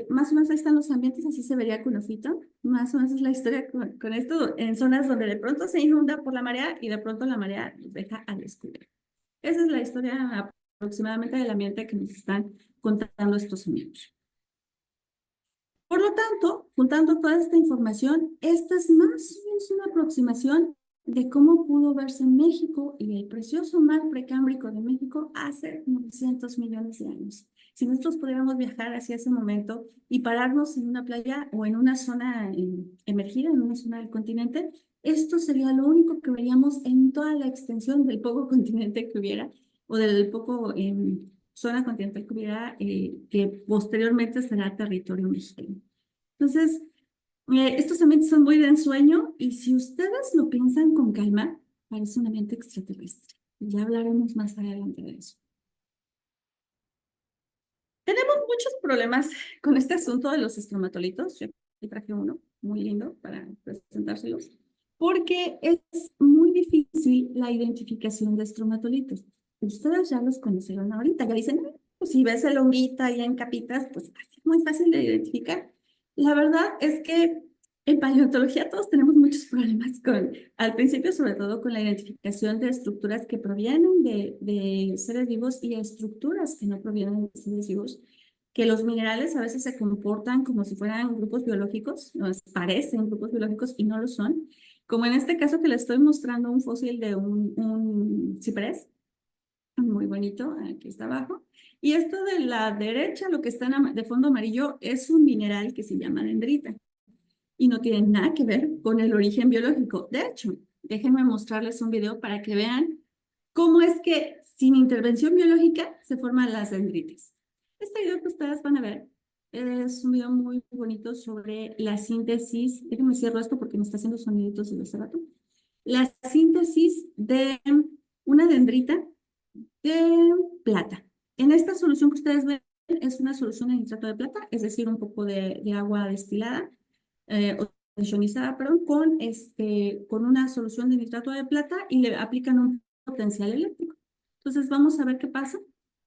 más o menos ahí están los ambientes, así se vería Conophyton. Más o menos es la historia con esto, en zonas donde de pronto se inunda por la marea y de pronto la marea los deja al descubierto. Esa es la historia aproximadamente del ambiente que nos están contando estos amigos. Por lo tanto, juntando toda esta información, esta es más o menos una aproximación de cómo pudo verse México y el precioso mar precámbrico de México hace 900 millones de años. Si nosotros pudiéramos viajar hacia ese momento y pararnos en una playa o en una zona emergida, en una zona del continente, esto sería lo único que veríamos en toda la extensión del poco continente que hubiera o del poco zona continental que hubiera, que posteriormente será territorio mexicano. Entonces, estos ambientes son muy de ensueño y si ustedes lo piensan con calma, parece un ambiente extraterrestre. Ya hablaremos más adelante de eso. Tenemos muchos problemas con este asunto de los estromatolitos. Yo aquí traje uno muy lindo para presentárselos, porque es muy difícil la identificación de estromatolitos. Ustedes ya los conocieron ahorita, ya dicen, pues si ves el honguito ahí en capitas, pues es muy fácil de identificar. La verdad es que en paleontología todos tenemos muchos problemas al principio sobre todo con la identificación de estructuras que provienen de seres vivos y estructuras que no provienen de seres vivos, que los minerales a veces se comportan como si fueran grupos biológicos, nos parecen grupos biológicos y no lo son, como en este caso que le estoy mostrando un fósil de un ciprés, muy bonito, aquí está abajo. Y esto de la derecha, lo que está de fondo amarillo, es un mineral que se llama dendrita y no tiene nada que ver con el origen biológico. De hecho, déjenme mostrarles un video para que vean cómo es que sin intervención biológica se forman las dendritas. Este video que ustedes van a ver es un video muy bonito sobre la síntesis. Déjenme cierro esto porque me está haciendo soniditos de hace rato. La síntesis de una dendrita de plata. En esta solución que ustedes ven es una solución de nitrato de plata, es decir, un poco de agua destilada, ionizada, perdón, con una solución de nitrato de plata y le aplican un potencial eléctrico. Entonces vamos a ver qué pasa.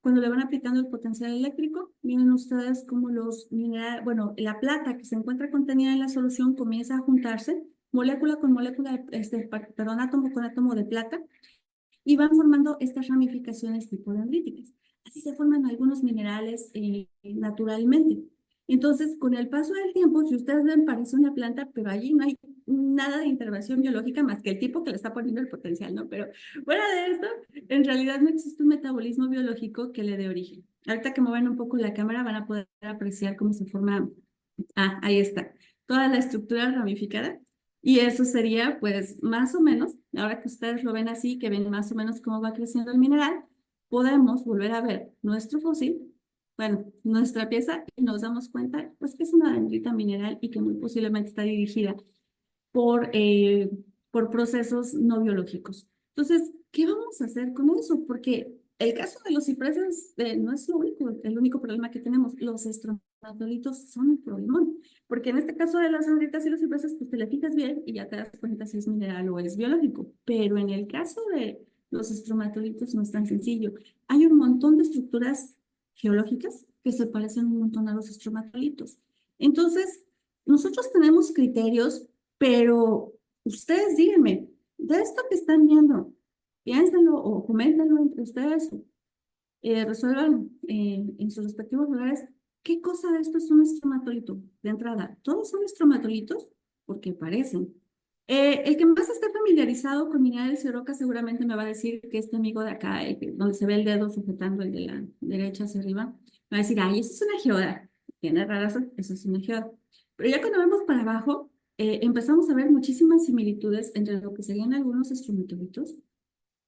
Cuando le van aplicando el potencial eléctrico, miren ustedes cómo los minerales, bueno, la plata que se encuentra contenida en la solución comienza a juntarse, molécula con molécula, perdón, átomo con átomo de plata, y van formando estas ramificaciones tipo dendríticas. Así se forman algunos minerales naturalmente. Entonces, con el paso del tiempo, si ustedes ven, parece una planta, pero allí no hay nada de intervención biológica más que el tipo que le está poniendo el potencial, ¿no? Pero fuera de eso, en realidad no existe un metabolismo biológico que le dé origen. Ahorita que mueven un poco la cámara van a poder apreciar cómo se forma. Ah, ahí está. Toda la estructura ramificada. Y eso sería, pues, más o menos, ahora que ustedes lo ven así, que ven más o menos cómo va creciendo el mineral, podemos volver a ver nuestro fósil, bueno, nuestra pieza, y nos damos cuenta, pues, que es una dendrita mineral y que muy posiblemente está dirigida por, eh, por procesos no biológicos. Entonces, ¿qué vamos a hacer con eso? Porque el caso de los cipreses no es el único problema que tenemos. Los estromatolitos son un problemón. Porque en este caso de las dendritas y los cipreses, pues te le fijas bien y ya te das cuenta si es mineral o es biológico. Pero en el caso de los estromatolitos no es tan sencillo. Hay un montón de estructuras geológicas que se parecen un montón a los estromatolitos. Entonces, nosotros tenemos criterios, pero ustedes díganme, de esto que están viendo, piénsenlo o coméntenlo entre ustedes, resuelvan en sus respectivos lugares, ¿qué cosa de esto es un estromatolito? De entrada, todos son estromatolitos porque parecen. El que más está familiarizado con minerales y rocas seguramente me va a decir que este amigo de acá, donde se ve el dedo sujetando el de la derecha hacia arriba, me va a decir, ay, eso es una geoda. Tiene razón, eso es una geoda. Pero ya cuando vemos para abajo, empezamos a ver muchísimas similitudes entre lo que serían algunos estromatolitos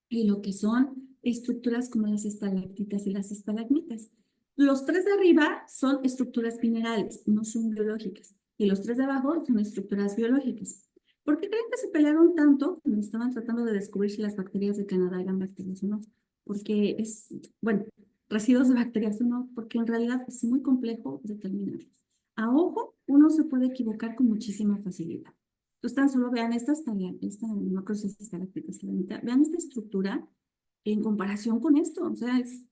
y lo que son estructuras como las estalactitas y las estalagmitas. Los tres de arriba son estructuras minerales, no son biológicas, y los tres de abajo son estructuras biológicas. ¿Por qué creen que se pelearon tanto cuando estaban tratando de descubrir si las bacterias de Canadá eran bacterias o no? Porque bueno, residuos de bacterias o no, porque en realidad es muy complejo determinarlos. A ojo, uno se puede equivocar con muchísima facilidad. Entonces, tan solo vean no creo si es estalactita, vean esta estructura en comparación con esto, o sea, es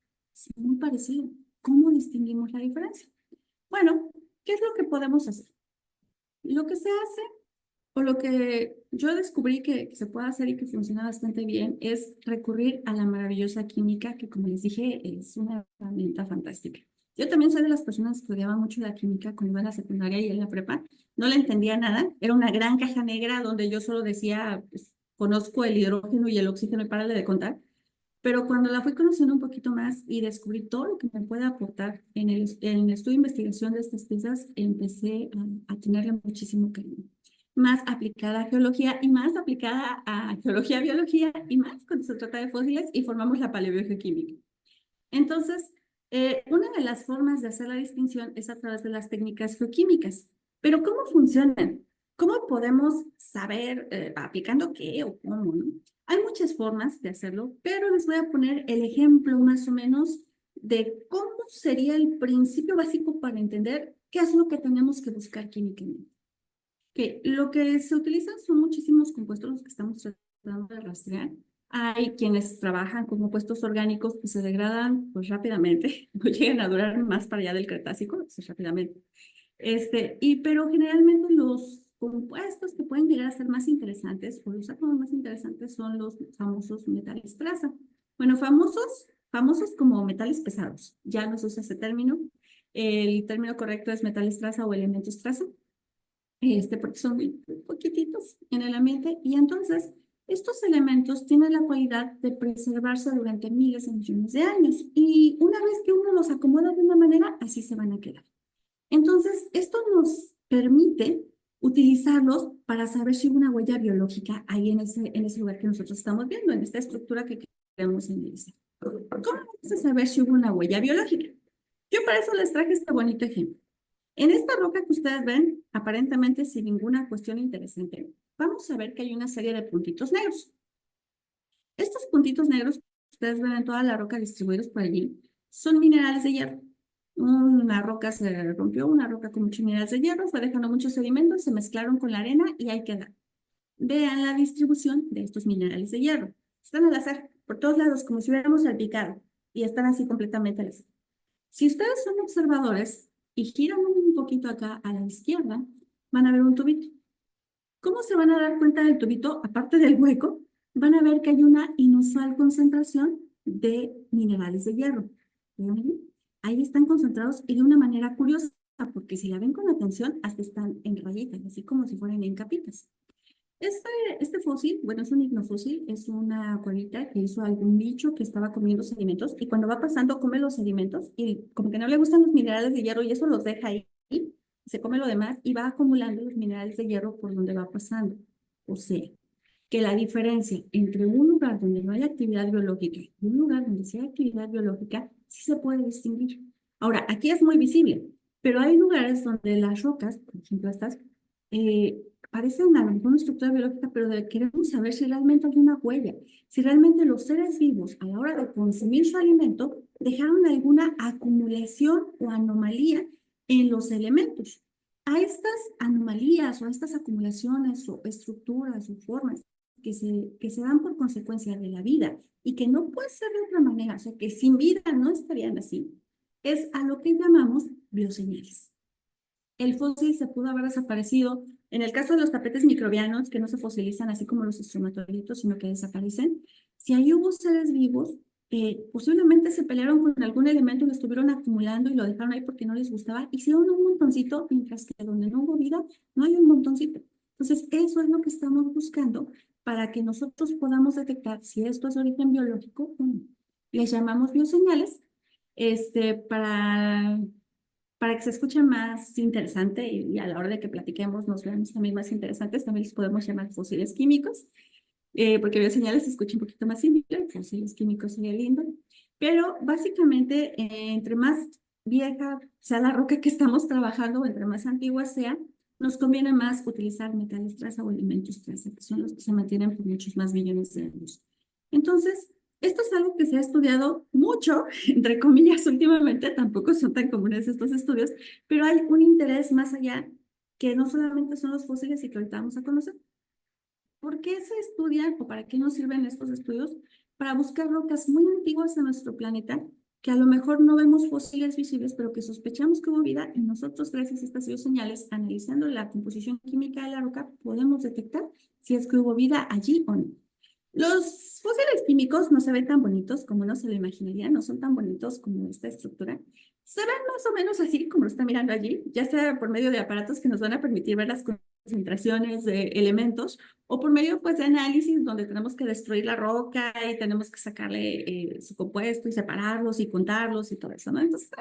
muy parecido. ¿Cómo distinguimos la diferencia? Bueno, ¿qué es lo que podemos hacer? Lo que se hace O lo que yo descubrí que se puede hacer y que funciona bastante bien es recurrir a la maravillosa química, que como les dije, es una herramienta fantástica. Yo también soy de las personas que odiaban mucho la química cuando iba a la secundaria y en la prepa. No le entendía nada. Era una gran caja negra donde yo solo decía, pues, conozco el hidrógeno y el oxígeno y párale de contar. Pero cuando la fui conociendo un poquito más y descubrí todo lo que me puede aportar en el estudio de investigación de estas piezas, empecé a tenerle muchísimo cariño. Más aplicada a geología y más aplicada a geología, biología y más cuando se trata de fósiles y formamos la paleobiogeoquímica. Entonces, una de las formas de hacer la distinción es a través de las técnicas geoquímicas. Pero ¿cómo funcionan? ¿Cómo podemos saber aplicando qué o cómo, no? Hay muchas formas de hacerlo, pero les voy a poner el ejemplo más o menos de cómo sería el principio básico para entender qué es lo que tenemos que buscar químicamente. Que lo que se utiliza son muchísimos compuestos los que estamos tratando de rastrear. Hay quienes trabajan con compuestos orgánicos que se degradan pues rápidamente, no llegan a durar más para allá del Cretácico, pues, rápidamente. Pero generalmente los compuestos que pueden llegar a ser más interesantes o los átomos más interesantes son los famosos metales traza. Bueno, famosos como metales pesados. Ya no se usa ese término. El término correcto es metales traza o elementos traza, porque son muy poquititos en el ambiente y entonces estos elementos tienen la cualidad de preservarse durante miles de millones de años y una vez que uno los acomoda de una manera, así se van a quedar. Entonces, esto nos permite utilizarlos para saber si hubo una huella biológica ahí en ese lugar que nosotros estamos viendo, en esta estructura que queremos analizar. ¿Cómo vamos a saber si hubo una huella biológica? Yo para eso les traje este bonito ejemplo. En esta roca que ustedes ven, aparentemente sin ninguna cuestión interesante, vamos a ver que hay una serie de puntitos negros. Estos puntitos negros que ustedes ven en toda la roca distribuidos por allí son minerales de hierro. Una roca se rompió, una roca con muchos minerales de hierro, fue dejando muchos sedimentos, se mezclaron con la arena y ahí queda. Vean la distribución de estos minerales de hierro. Están al azar, por todos lados, como si hubiéramos salpicado, y están así completamente al azar. Si ustedes son observadores y giran un poquito acá a la izquierda, van a ver un tubito. ¿Cómo se van a dar cuenta del tubito? Aparte del hueco, van a ver que hay una inusual concentración de minerales de hierro. ¿Ven? Ahí están concentrados y de una manera curiosa, porque si la ven con atención, hasta están en rayitas, así como si fueran en capitas. Este fósil, bueno, es un ignofósil, es una cuevita que hizo algún bicho que estaba comiendo sedimentos y cuando va pasando come los sedimentos y como que no le gustan los minerales de hierro y eso los deja ahí, se come lo demás y va acumulando los minerales de hierro por donde va pasando. O sea, que la diferencia entre un lugar donde no hay actividad biológica y un lugar donde sí hay actividad biológica sí se puede distinguir. Ahora, aquí es muy visible, pero hay lugares donde las rocas, por ejemplo estas, eh, parecen a lo mejor una estructura biológica, pero queremos saber si realmente hay una huella, si realmente los seres vivos a la hora de consumir su alimento dejaron alguna acumulación o anomalía en los elementos. A estas anomalías o a estas acumulaciones o estructuras o formas que se dan por consecuencia de la vida y que no puede ser de otra manera, o sea, que sin vida no estarían así, es a lo que llamamos bioseñales. El fósil se pudo haber desaparecido. En el caso de los tapetes microbianos, que no se fosilizan así como los estromatolitos, sino que desaparecen, si ahí hubo seres vivos, posiblemente se pelearon con algún elemento y lo estuvieron acumulando y lo dejaron ahí porque no les gustaba. Hicieron un montoncito, mientras que donde no hubo vida, no hay un montoncito. Entonces, eso es lo que estamos buscando para que nosotros podamos detectar si esto es de origen biológico o no. Les llamamos bioseñales, para que se escuche más interesante y a la hora de que platiquemos nos veamos también más interesantes, también les podemos llamar fósiles químicos, porque bioseñales se escucha un poquito más simple, fósiles químicos sería lindo, pero básicamente entre más vieja sea la roca que estamos trabajando, o entre más antigua sea, nos conviene más utilizar metales traza o elementos traza, que son los que se mantienen por muchos más millones de años. Entonces, esto es algo que se ha estudiado mucho, entre comillas, últimamente, tampoco son tan comunes estos estudios, pero hay un interés más allá que no solamente son los fósiles y que ahorita vamos a conocer. ¿Por qué se estudian o para qué nos sirven estos estudios? Para buscar rocas muy antiguas en nuestro planeta que a lo mejor no vemos fósiles visibles, pero que sospechamos que hubo vida y nosotros, gracias a estas bioseñales, analizando la composición química de la roca, podemos detectar si es que hubo vida allí o no. Los fósiles químicos no se ven tan bonitos como uno se lo imaginaría, no son tan bonitos como esta estructura. Se ven más o menos así como lo está mirando allí, ya sea por medio de aparatos que nos van a permitir ver las concentraciones de elementos o por medio pues de análisis donde tenemos que destruir la roca y tenemos que sacarle su compuesto y separarlos y contarlos y todo eso, ¿no? Entonces,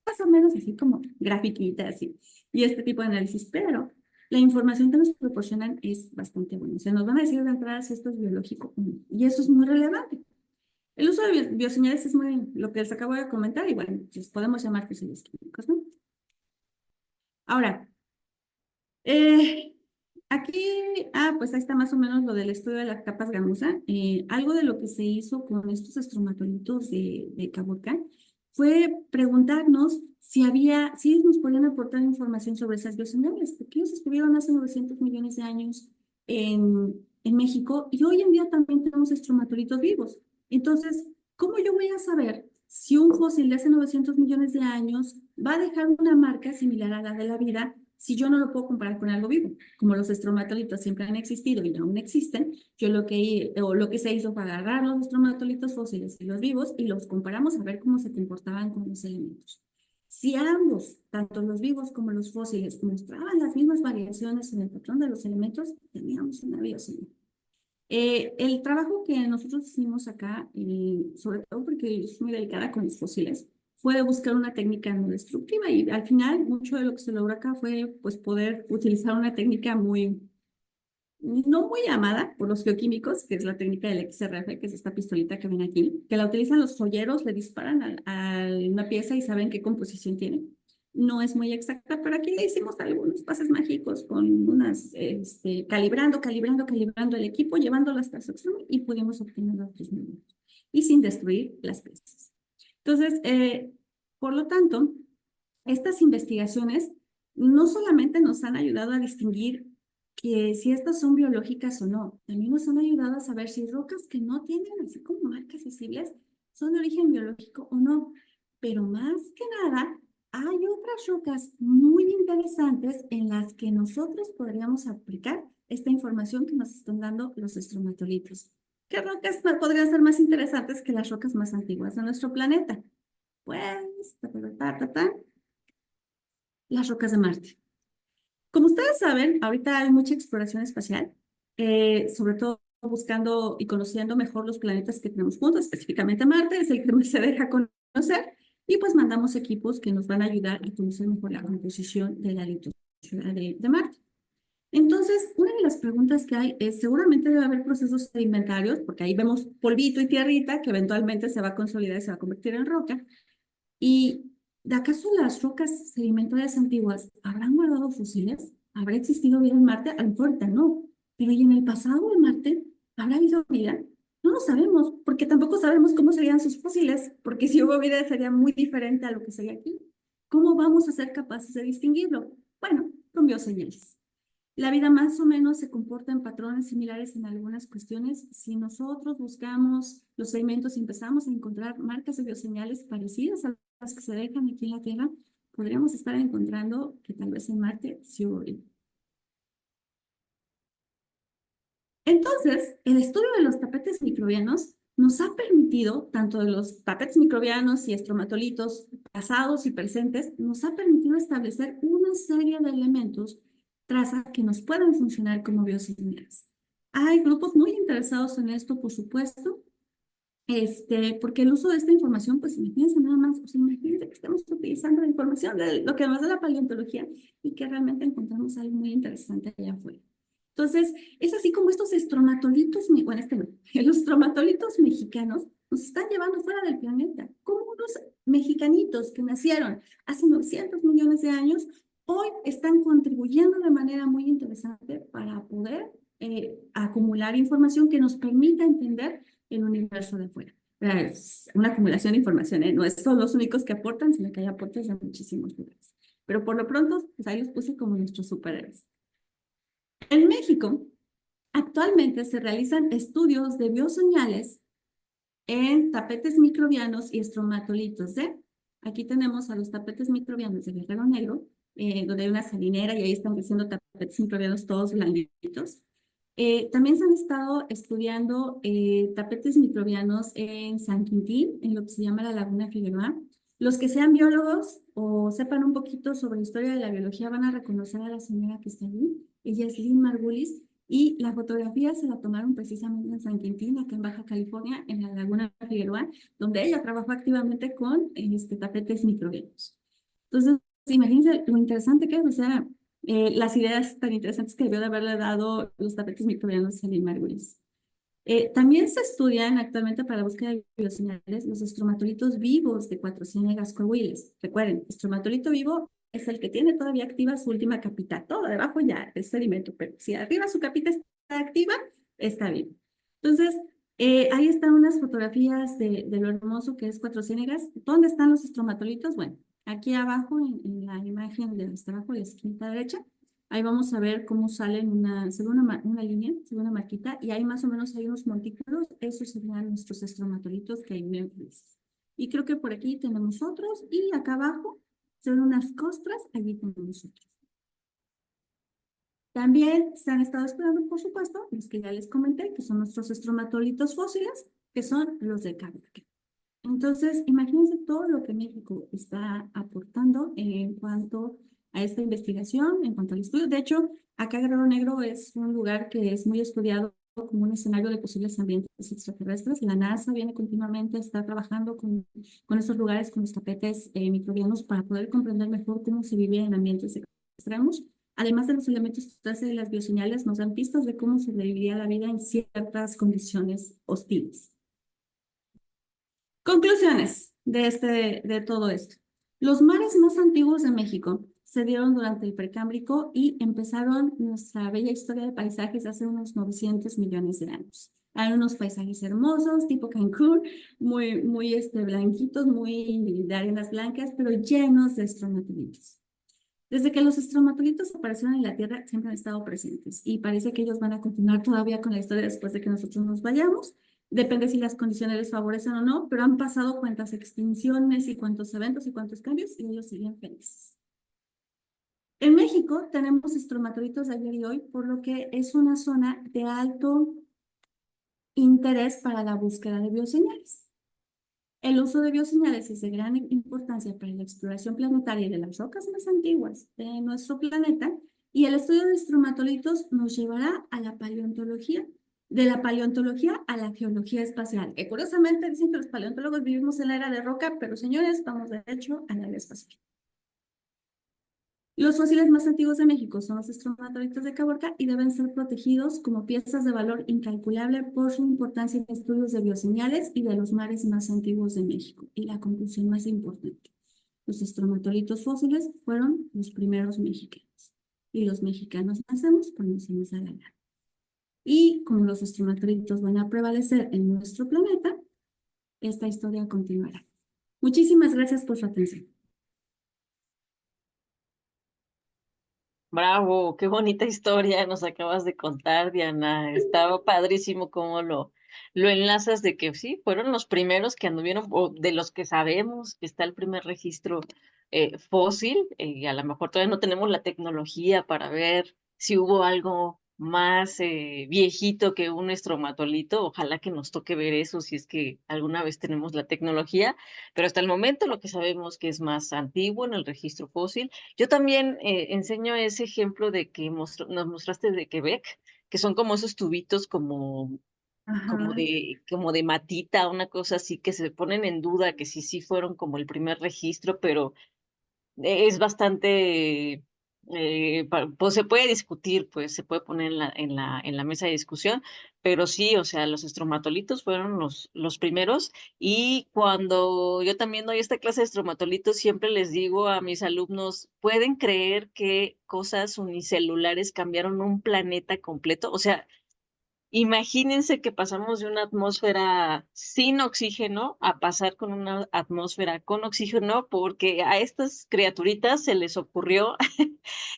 más o menos así como grafiquitas y este tipo de análisis, pero la información que nos proporcionan es bastante buena. Se nos van a decir de entrada si esto es biológico o no. Y eso es muy relevante. El uso de bioseñales es muy lo que les acabo de comentar y bueno, pues podemos llamar fósiles químicos, ¿no? Ahora, eh, aquí, pues ahí está más o menos lo del estudio de las capas gamusa. Algo de lo que se hizo con estos estromatolitos de Caborca fue preguntarnos si ellos nos podían aportar información sobre esas bioseñales, porque ellos estuvieron hace 900 millones de años en México y hoy en día también tenemos estromatolitos vivos. Entonces, ¿cómo yo voy a saber si un fósil de hace 900 millones de años va a dejar una marca similar a la de la vida si yo no lo puedo comparar con algo vivo? Como los estromatolitos siempre han existido y aún existen, lo que se hizo fue agarrar los estromatolitos fósiles y los vivos y los comparamos a ver cómo se comportaban con los elementos. Si ambos, tanto los vivos como los fósiles, mostraban las mismas variaciones en el patrón de los elementos, teníamos una bioseñal. El trabajo que nosotros hicimos acá, sobre todo porque es muy delicada con los fósiles, fue de buscar una técnica no destructiva y al final mucho de lo que se logró acá fue pues poder utilizar una técnica no muy amada por los geoquímicos, que es la técnica del XRF, que es esta pistolita que ven aquí, que la utilizan los joyeros, le disparan a una pieza y saben qué composición tiene. No es muy exacta, pero aquí le hicimos algunos pases mágicos con calibrando el equipo, llevándolo hasta su extremo y pudimos obtener los otros números. Y sin destruir las piezas. Entonces, por lo tanto, estas investigaciones no solamente nos han ayudado a distinguir que si estas son biológicas o no, también nos han ayudado a saber si rocas que no tienen así como marcas visibles son de origen biológico o no. Pero más que nada, hay otras rocas muy interesantes en las que nosotros podríamos aplicar esta información que nos están dando los estromatolitos. ¿Qué rocas podrían ser más interesantes que las rocas más antiguas de nuestro planeta? Pues, las rocas de Marte. Como ustedes saben, ahorita hay mucha exploración espacial, sobre todo buscando y conociendo mejor los planetas que tenemos juntos, específicamente Marte, es el que más se deja conocer, y pues mandamos equipos que nos van a ayudar a conocer mejor la composición de la litosfera de Marte. Entonces, una de las preguntas que hay es, seguramente debe haber procesos sedimentarios, porque ahí vemos polvito y tierrita que eventualmente se va a consolidar y se va a convertir en roca, ¿y de acaso las rocas sedimentarias antiguas habrán guardado fósiles? ¿Habrá existido vida en Marte? A lo mejor ahorita no. Pero ¿y en el pasado de Marte habrá habido vida? No lo sabemos, porque tampoco sabemos cómo serían sus fósiles, porque si hubo vida sería muy diferente a lo que sería aquí. ¿Cómo vamos a ser capaces de distinguirlo? Bueno, con bioseñales. La vida más o menos se comporta en patrones similares en algunas cuestiones. Si nosotros buscamos los sedimentos y empezamos a encontrar marcas de bioseñales parecidas a las que se dejan aquí en la Tierra, podríamos estar encontrando que tal vez en Marte sí hubo vida. Entonces, el estudio de los tapetes microbianos nos ha permitido, tanto de los tapetes microbianos y estromatolitos pasados y presentes, nos ha permitido establecer una serie de elementos traza que nos pueden funcionar como bioseñales. Hay grupos muy interesados en esto, por supuesto, porque el uso de esta información, pues imagínense nada más, o sea, imagínense que estamos utilizando la información de lo que nos da la paleontología y que realmente encontramos algo muy interesante allá afuera. Entonces, es así como estos estromatolitos, bueno, no, los estromatolitos mexicanos nos están llevando fuera del planeta, como unos mexicanitos que nacieron hace 900 millones de años, hoy están contribuyendo de manera muy interesante para poder acumular información que nos permita entender el universo de fuera. Es una acumulación de información, ¿eh? No son los únicos que aportan, sino que hay aportes de muchísimos lugares. Pero por lo pronto, pues ahí los puse como nuestros superhéroes. En México, actualmente se realizan estudios de bioseñales en tapetes microbianos y estromatolitos de. Aquí tenemos a los tapetes microbianos de Guerrero Negro, donde hay una salinera y ahí están creciendo tapetes microbianos todos blanditos. También se han estado estudiando tapetes microbianos en San Quintín, en lo que se llama la Laguna Figueroa. Los que sean biólogos o sepan un poquito sobre la historia de la biología van a reconocer a la señora que está allí. Ella es Lynn Margulis y la fotografía se la tomaron precisamente en San Quintín, acá en Baja California, en la Laguna Figueroa, donde ella trabajó activamente con tapetes microbianos. Entonces, imagínense lo interesante que es, o sea, las ideas tan interesantes que debió de haberle dado los tapetes microbianos a Lynn Margulis. También se estudian actualmente para la búsqueda de bioseñales los estromatolitos vivos de Quatrocienega coahuiles. Recuerden, estromatolito vivo es el que tiene todavía activa su última capita. Todo debajo ya es sedimento, pero si arriba su capita está activa, está vivo. Entonces, ahí están unas fotografías de lo hermoso que es Cuatrociénegas. ¿Dónde están los estromatolitos? Bueno, aquí abajo, en la imagen de hasta abajo de la esquina derecha, ahí vamos a ver cómo salen se ve una línea, se ve una marquita, y ahí más o menos hay unos montículos. Esos serían nuestros estromatolitos que hay bien felices. Y creo que por aquí tenemos otros, y acá abajo se ven unas costras, allí tenemos otros. También se han estado estudiando, por supuesto, los que ya les comenté, que son nuestros estromatolitos fósiles, que son los de Caborca. Entonces, imagínense todo lo que México está aportando en cuanto a esta investigación, en cuanto al estudio. De hecho, acá Guerrero Negro es un lugar que es muy estudiado como un escenario de posibles ambientes extraterrestres. La NASA viene continuamente a estar trabajando con estos lugares, con los tapetes microbianos, para poder comprender mejor cómo se vive en ambientes extremos. Además de los elementos de las bioseñales, nos dan pistas de cómo sobreviviría la vida en ciertas condiciones hostiles. Conclusiones de todo esto. Los mares más antiguos de México se dieron durante el Precámbrico y empezaron nuestra bella historia de paisajes hace unos 900 millones de años. Hay unos paisajes hermosos, tipo Cancún, muy blanquitos, muy de arenas blancas, pero llenos de estromatolitos. Desde que los estromatolitos aparecieron en la Tierra, siempre han estado presentes y parece que ellos van a continuar todavía con la historia después de que nosotros nos vayamos. Depende si las condiciones les favorecen o no, pero han pasado cuántas extinciones y cuántos eventos y cuántos cambios y ellos siguen felices. En México tenemos estromatolitos de ayer y hoy, por lo que es una zona de alto interés para la búsqueda de bioseñales. El uso de bioseñales es de gran importancia para la exploración planetaria de las rocas más antiguas de nuestro planeta, y el estudio de estromatolitos nos llevará a la paleontología, de la paleontología a la geología espacial. Que curiosamente dicen que los paleontólogos vivimos en la era de roca, pero señores, vamos de hecho a la era espacial. Los fósiles más antiguos de México son los estromatolitos de Caborca y deben ser protegidos como piezas de valor incalculable por su importancia en estudios de bioseñales y de los mares más antiguos de México. Y la conclusión más importante: los estromatolitos fósiles fueron los primeros mexicanos. Y los mexicanos nacemos cuando se nos da la gana. Y como los estromatolitos van a prevalecer en nuestro planeta, esta historia continuará. Muchísimas gracias por su atención. Bravo, qué bonita historia nos acabas de contar, Diana. Estaba padrísimo cómo lo enlazas de que sí, fueron los primeros que anduvieron, o de los que sabemos que está el primer registro fósil. A lo mejor todavía no tenemos la tecnología para ver si hubo algo más viejito que un estromatolito. Ojalá que nos toque ver eso si es que alguna vez tenemos la tecnología, pero hasta el momento lo que sabemos que es más antiguo en el registro fósil. Yo también enseño ese ejemplo de que nos mostraste de Quebec, que son como esos tubitos Ajá. como de matita, una cosa así, que se ponen en duda que sí fueron como el primer registro, pero es bastante, pues se puede discutir, pues se puede poner en la mesa de discusión, pero sí, o sea, los estromatolitos fueron los primeros. Y cuando yo también doy esta clase de estromatolitos, siempre les digo a mis alumnos: ¿pueden creer que cosas unicelulares cambiaron un planeta completo? O sea, imagínense que pasamos de una atmósfera sin oxígeno a pasar con una atmósfera con oxígeno, porque a estas criaturitas se les ocurrió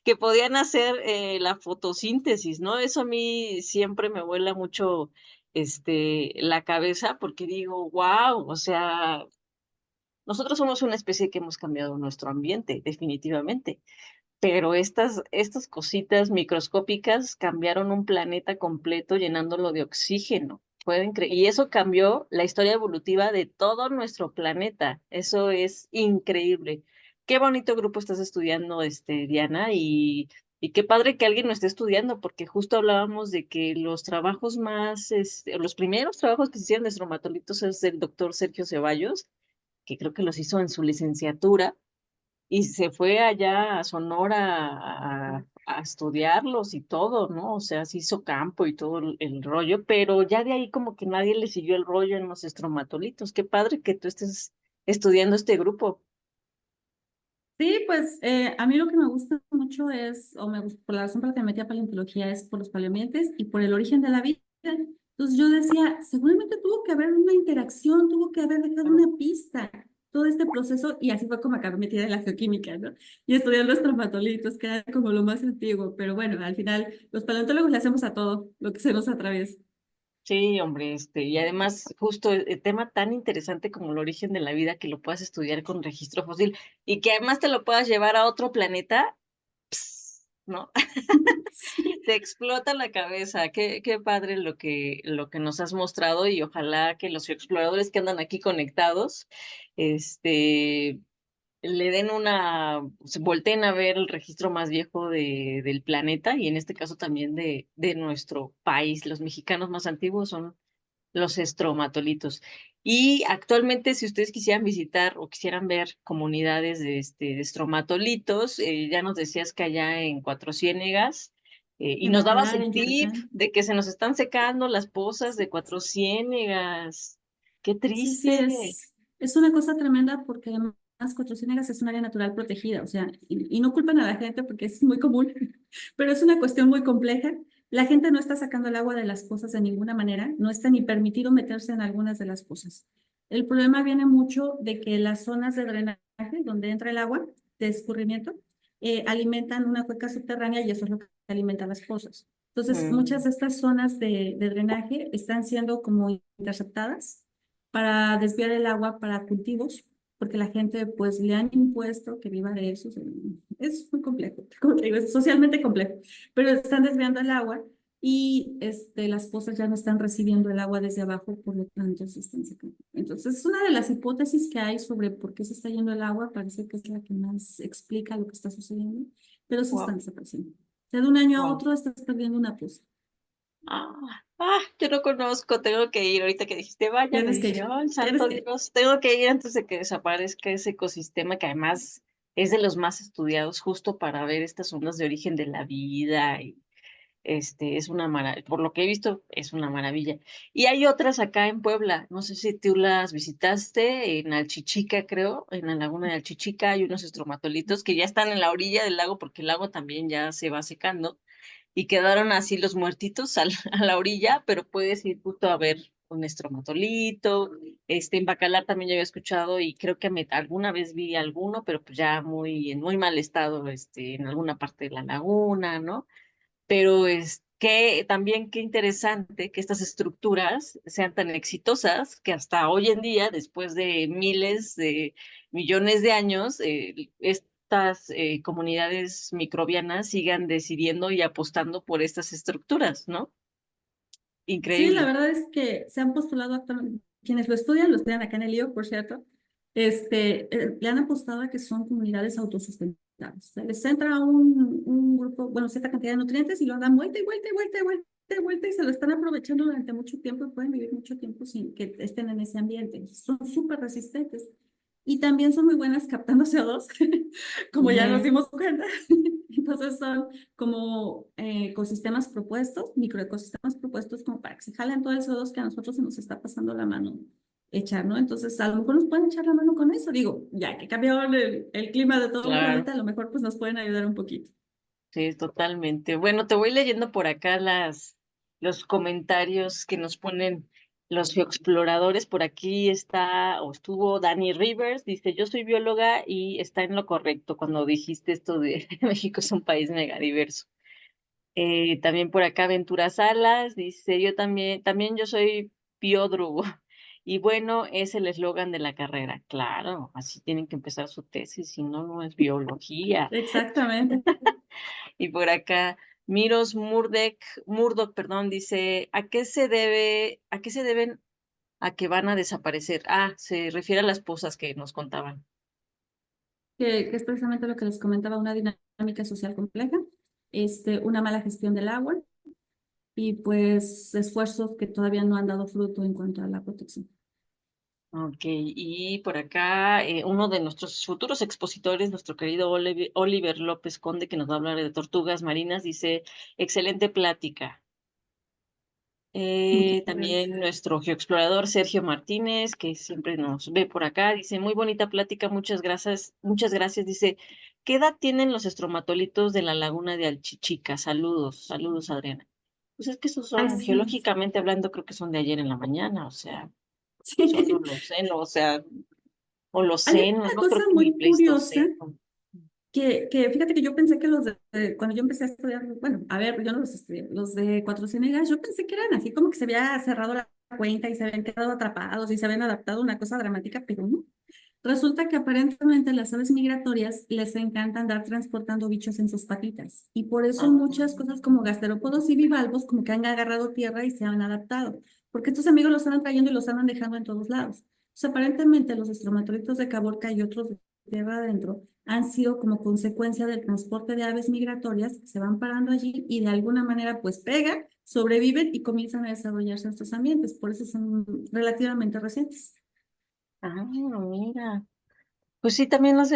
que podían hacer la fotosíntesis, ¿no? Eso a mí siempre me vuela mucho la cabeza porque digo, wow, o sea, nosotros somos una especie que hemos cambiado nuestro ambiente, definitivamente, pero estas cositas microscópicas cambiaron un planeta completo llenándolo de oxígeno. Pueden creer, y eso cambió la historia evolutiva de todo nuestro planeta. Eso es increíble. Qué bonito grupo estás estudiando, Diana, y qué padre que alguien lo esté estudiando, porque justo hablábamos de que los trabajos más, los primeros trabajos que se hicieron de estromatolitos es del doctor Sergio Ceballos, que creo que los hizo en su licenciatura y se fue allá a Sonora a estudiarlos y todo, ¿no? O sea, se hizo campo y todo el rollo, pero ya de ahí como que nadie le siguió el rollo en los estromatolitos. Qué padre que tú estés estudiando este grupo. Sí, pues a mí lo que me gusta mucho es, o me gusta, por la razón por la que me metí a paleontología es por los paleoambientes y por el origen de la vida. Entonces yo decía, seguramente tuvo que haber una interacción, tuvo que haber dejado Claro. una pista, todo este proceso, y así fue como acabé metida en la geoquímica, ¿no? Y estudiando los traumatolitos, que era como lo más antiguo, pero bueno, al final los paleontólogos le hacemos a todo lo que se nos atraviesa. Sí, hombre, y además justo el tema tan interesante como el origen de la vida que lo puedas estudiar con registro fósil y que además te lo puedas llevar a otro planeta, ¿no? Sí. Te explota la cabeza. Qué padre lo que nos has mostrado y ojalá que los exploradores que andan aquí conectados, este, le den se volteen a ver el registro más viejo del planeta y en este caso también de nuestro país. Los mexicanos más antiguos son los estromatolitos. Y actualmente, si ustedes quisieran visitar o quisieran ver comunidades de estromatolitos, ya nos decías que allá en Cuatro Ciénegas, y En nos dabas Bacalar, el en tip Yucatán. de que se nos están secando las pozas de Cuatro Ciénegas. ¡Qué Sí, sí, triste! es una cosa tremenda porque además Cuatro Ciénegas es un área natural protegida, o sea, y no culpan a la gente porque es muy común, pero es una cuestión muy compleja. La gente no está sacando el agua de las pozas de ninguna manera, no está ni permitido meterse en algunas de las pozas. El problema viene mucho de que las zonas de drenaje, donde entra el agua de escurrimiento, alimentan una cuenca subterránea y eso es lo que alimenta las pozas. Entonces, muchas Mm, de estas zonas de drenaje están siendo como interceptadas para desviar el agua para cultivos, porque la gente pues le han impuesto que viva de eso. Es muy complejo, como te digo, es socialmente complejo, pero están desviando el agua y las pozas ya no están recibiendo el agua desde abajo, por lo tanto se están secando. Entonces, es una de las hipótesis que hay sobre por qué se está yendo el agua, parece que es la que más explica lo que está sucediendo, pero se wow, están desapareciendo. O sea, de un año a wow. otro estás perdiendo una poza. Ah, yo no conozco, tengo que ir. Ahorita que dijiste vayan, Tienes que dije, ir, ay, tienes santo que ir. Dios, tengo que ir antes de que desaparezca ese ecosistema que además es de los más estudiados justo para ver estas ondas de origen de la vida y es una maravilla, por lo que he visto, es una maravilla. Y hay otras acá en Puebla, no sé si tú las visitaste, en Alchichica, creo, en la laguna de Alchichica hay unos estromatolitos que ya están en la orilla del lago porque el lago también ya se va secando y quedaron así los muertitos a la orilla, pero puedes ir justo a ver un estromatolito. En Bacalar también yo había escuchado y creo que alguna vez vi alguno, pero pues ya en muy mal estado, en alguna parte de la laguna, ¿no? Pero es que también qué interesante que estas estructuras sean tan exitosas que hasta hoy en día, después de miles de millones de años, estas comunidades microbianas sigan decidiendo y apostando por estas estructuras, ¿no? Sí, la Increíble. verdad es que se han postulado actualmente, quienes lo estudian acá en el IO, por cierto, le han apostado a que son comunidades autosustentables. O sea, les entra un grupo, bueno, cierta cantidad de nutrientes y lo dan vuelta y vuelta y vuelta y vuelta y vuelta y se lo están aprovechando durante mucho tiempo y pueden vivir mucho tiempo sin que estén en ese ambiente. Son súper resistentes y también son muy buenas captando CO2, como ya nos Ujú. dimos cuenta. Entonces son como ecosistemas propuestos, microecosistemas propuestos como para que se jalen todo el CO2 que a nosotros se nos está pasando la mano echar, ¿no? Entonces a lo mejor nos pueden echar la mano con eso. Digo, ya que cambió el clima de todo un Claro. planeta, a lo mejor pues nos pueden ayudar un poquito. Sí, totalmente. Bueno, te voy leyendo por acá los comentarios que nos ponen los geoexploradores. Por aquí está, o estuvo Dani Rivers, dice, yo soy bióloga y está en lo correcto cuando dijiste esto de México es un país megadiverso. También por acá Ventura Salas dice, también yo soy biódrogo. Y bueno, es el eslogan de la carrera. Claro, así tienen que empezar su tesis, si no, no es biología. Exactamente. Y por acá, Murdoch, perdón, dice, a qué se deben a que van a desaparecer? Ah, se refiere a las posas que nos contaban. Que es precisamente lo que les comentaba, una dinámica social compleja, una mala gestión del agua y pues esfuerzos que todavía no han dado fruto en cuanto a la protección. Ok, y por acá uno de nuestros futuros expositores, nuestro querido Oliver López Conde, que nos va a hablar de tortugas marinas, dice, excelente plática. Muchas También gracias. nuestro geoexplorador Sergio Martínez, que siempre nos ve por acá, dice, muy bonita plática, muchas gracias. Dice, ¿qué edad tienen los estromatolitos de la laguna de Alchichica? Saludos, saludos, Adriana. Pues es que esos son, Así es. geológicamente hablando, creo que son de ayer en la mañana, o sea, son Sí. Holoceno, o sea, Hay Holoceno, una no creo cosa que ni muy curiosa Pleistoceno. que fíjate que yo pensé que cuando yo empecé a estudiar, bueno, a ver, yo no los estudié, los de Cuatro Ciénegas, yo pensé que eran así como que se había cerrado la cuenta y se habían quedado atrapados y se habían adaptado a una cosa dramática, pero no. Resulta que aparentemente las aves migratorias les encanta andar transportando bichos en sus patitas y por eso Ah, muchas cosas como gasterópodos y bivalvos como que han agarrado tierra y se han adaptado, porque estos amigos los andan trayendo y los andan dejando en todos lados. Entonces, aparentemente los estromatolitos de Caborca y otros de tierra adentro han sido como consecuencia del transporte de aves migratorias que se van parando allí y de alguna manera pues pegan, sobreviven y comienzan a desarrollarse en estos ambientes. Por eso son relativamente recientes. mira. Pues sí, también las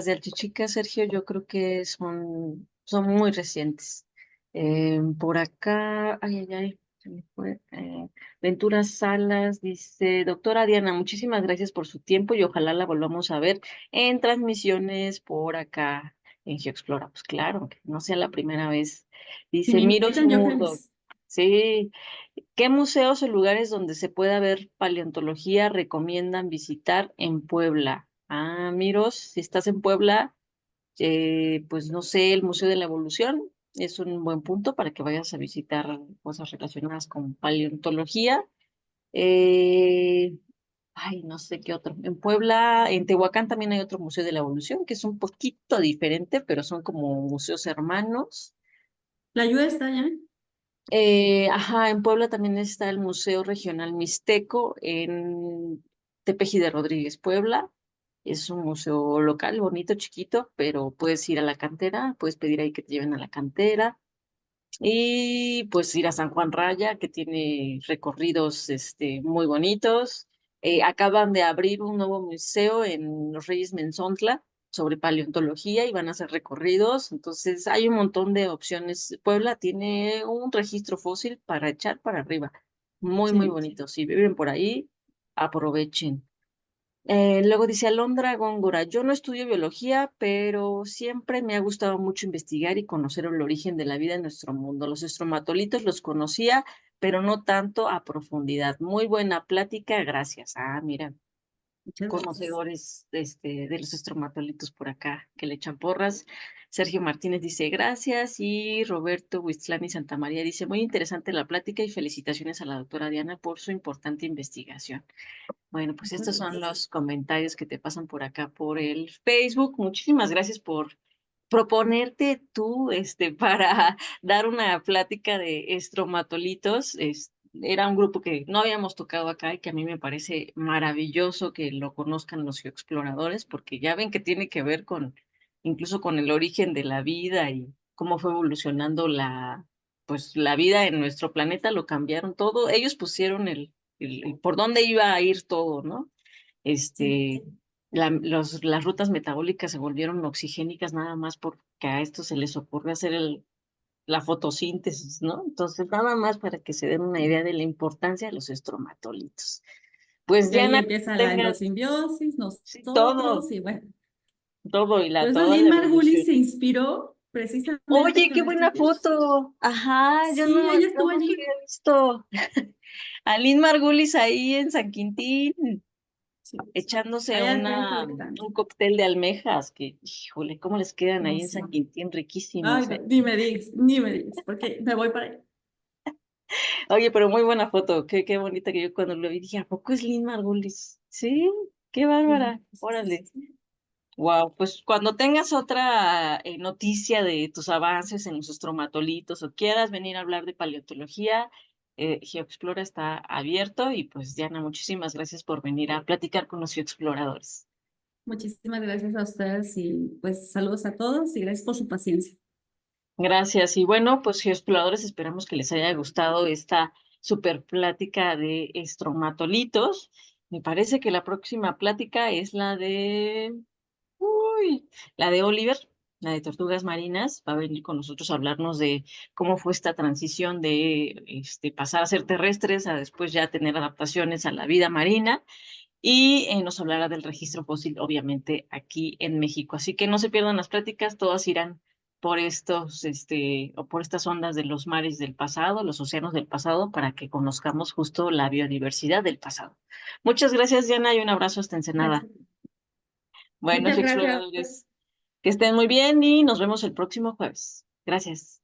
de Alchichica, Sergio, yo creo que son muy recientes. Por acá, se me fue. Ventura Salas dice, doctora Diana, muchísimas gracias por su tiempo y ojalá la volvamos a ver en transmisiones por acá en GeoExplora. Pues claro, que no sea la primera vez. Si Dice me Miros invitan, yo Murdo, feliz. sí. ¿Qué museos o lugares donde se pueda ver paleontología recomiendan visitar en Puebla? Ah, Miros, si estás en Puebla, pues no sé, el Museo de la Evolución es un buen punto para que vayas a visitar cosas relacionadas con paleontología. Eh, no sé qué otro. En Puebla, en Tehuacán también hay otro Museo de la Evolución que es un poquito diferente, pero son como museos hermanos. La lluvia está allá. Ajá, en Puebla también está el Museo Regional Mixteco en Tepeji de Rodríguez, Puebla. Es un museo local, bonito, chiquito, pero puedes ir a la cantera, puedes pedir ahí que te lleven a la cantera. Y pues ir a San Juan Raya, que tiene recorridos muy bonitos. Acaban de abrir un nuevo museo en Los Reyes Menzontla sobre paleontología y van a hacer recorridos. Entonces hay un montón de opciones. Puebla tiene un registro fósil para echar para arriba. Muy, muy Sí. bonito. Si viven por ahí, aprovechen. Luego dice Alondra Góngora, yo no estudio biología, pero siempre me ha gustado mucho investigar y conocer el origen de la vida en nuestro mundo. Los estromatolitos los conocía, pero no tanto a profundidad. Muy buena plática, gracias. Ah, mira, Muchas gracias. conocedores de los estromatolitos por acá que le echan porras. Sergio Martínez dice gracias y Roberto Huiztlán y Santa María dice muy interesante la plática y felicitaciones a la doctora Diana por su importante investigación. Bueno, pues Muchas estos son gracias. los comentarios que te pasan por acá por el Facebook. Muchísimas gracias por proponerte tú, para dar una plática de estromatolitos. Era un grupo que no habíamos tocado acá y que a mí me parece maravilloso que lo conozcan los geoexploradores, porque ya ven que tiene que ver incluso con el origen de la vida y cómo fue evolucionando pues la vida en nuestro planeta, lo cambiaron todo. Ellos pusieron el por dónde iba a ir todo, ¿no? Sí. Este, las rutas metabólicas se volvieron oxigénicas nada más porque a esto se les ocurrió hacer la fotosíntesis, ¿no? Entonces, nada más para que se den una idea de la importancia de los estromatolitos. Pues Y ahí Diana, empieza la tengas endosimbiosis, sí, todo, nosotros, y bueno. todo y Por eso toda la Lynn Margulis evolución. se inspiró precisamente Oye, qué con estos buena bichos. foto. Ajá, yo Sí, no, ella yo estuvo nunca allí. había visto a Lynn Margulis ahí en San Quintín. sí, sí. echándose Hay alcohol colectante. un cóctel de almejas, que, híjole, ¿cómo les quedan No ahí en sé. San Quintín? Ay, Riquísimos, no, ¿eh? ni me digas, porque me voy para allá. Oye, pero muy buena foto, qué bonita que yo cuando lo vi dije, ¿a poco es Lynn Margulis? Sí, qué Sí, bárbara, sí, sí, órale. sí. Wow, pues cuando tengas otra noticia de tus avances en los estromatolitos o quieras venir a hablar de paleontología, GeoExplora está abierto y pues Diana, muchísimas gracias por venir a platicar con los geoexploradores. Muchísimas gracias a ustedes y pues saludos a todos y gracias por su paciencia. Gracias. Y bueno, pues geoexploradores, esperamos que les haya gustado esta super plática de estromatolitos. Me parece que la próxima plática es la de Uy, la de Oliver, la de Tortugas Marinas, va a venir con nosotros a hablarnos de cómo fue esta transición de pasar a ser terrestres a después ya tener adaptaciones a la vida marina y nos hablará del registro fósil, obviamente, aquí en México. Así que no se pierdan las pláticas, todas irán por estos, o por estas ondas de los mares del pasado, los océanos del pasado, para que conozcamos justo la biodiversidad del pasado. Muchas gracias, Diana, y un abrazo hasta Ensenada. Gracias. Buenos Muchas gracias. exploradores. Que estén muy bien y nos vemos el próximo jueves. Gracias.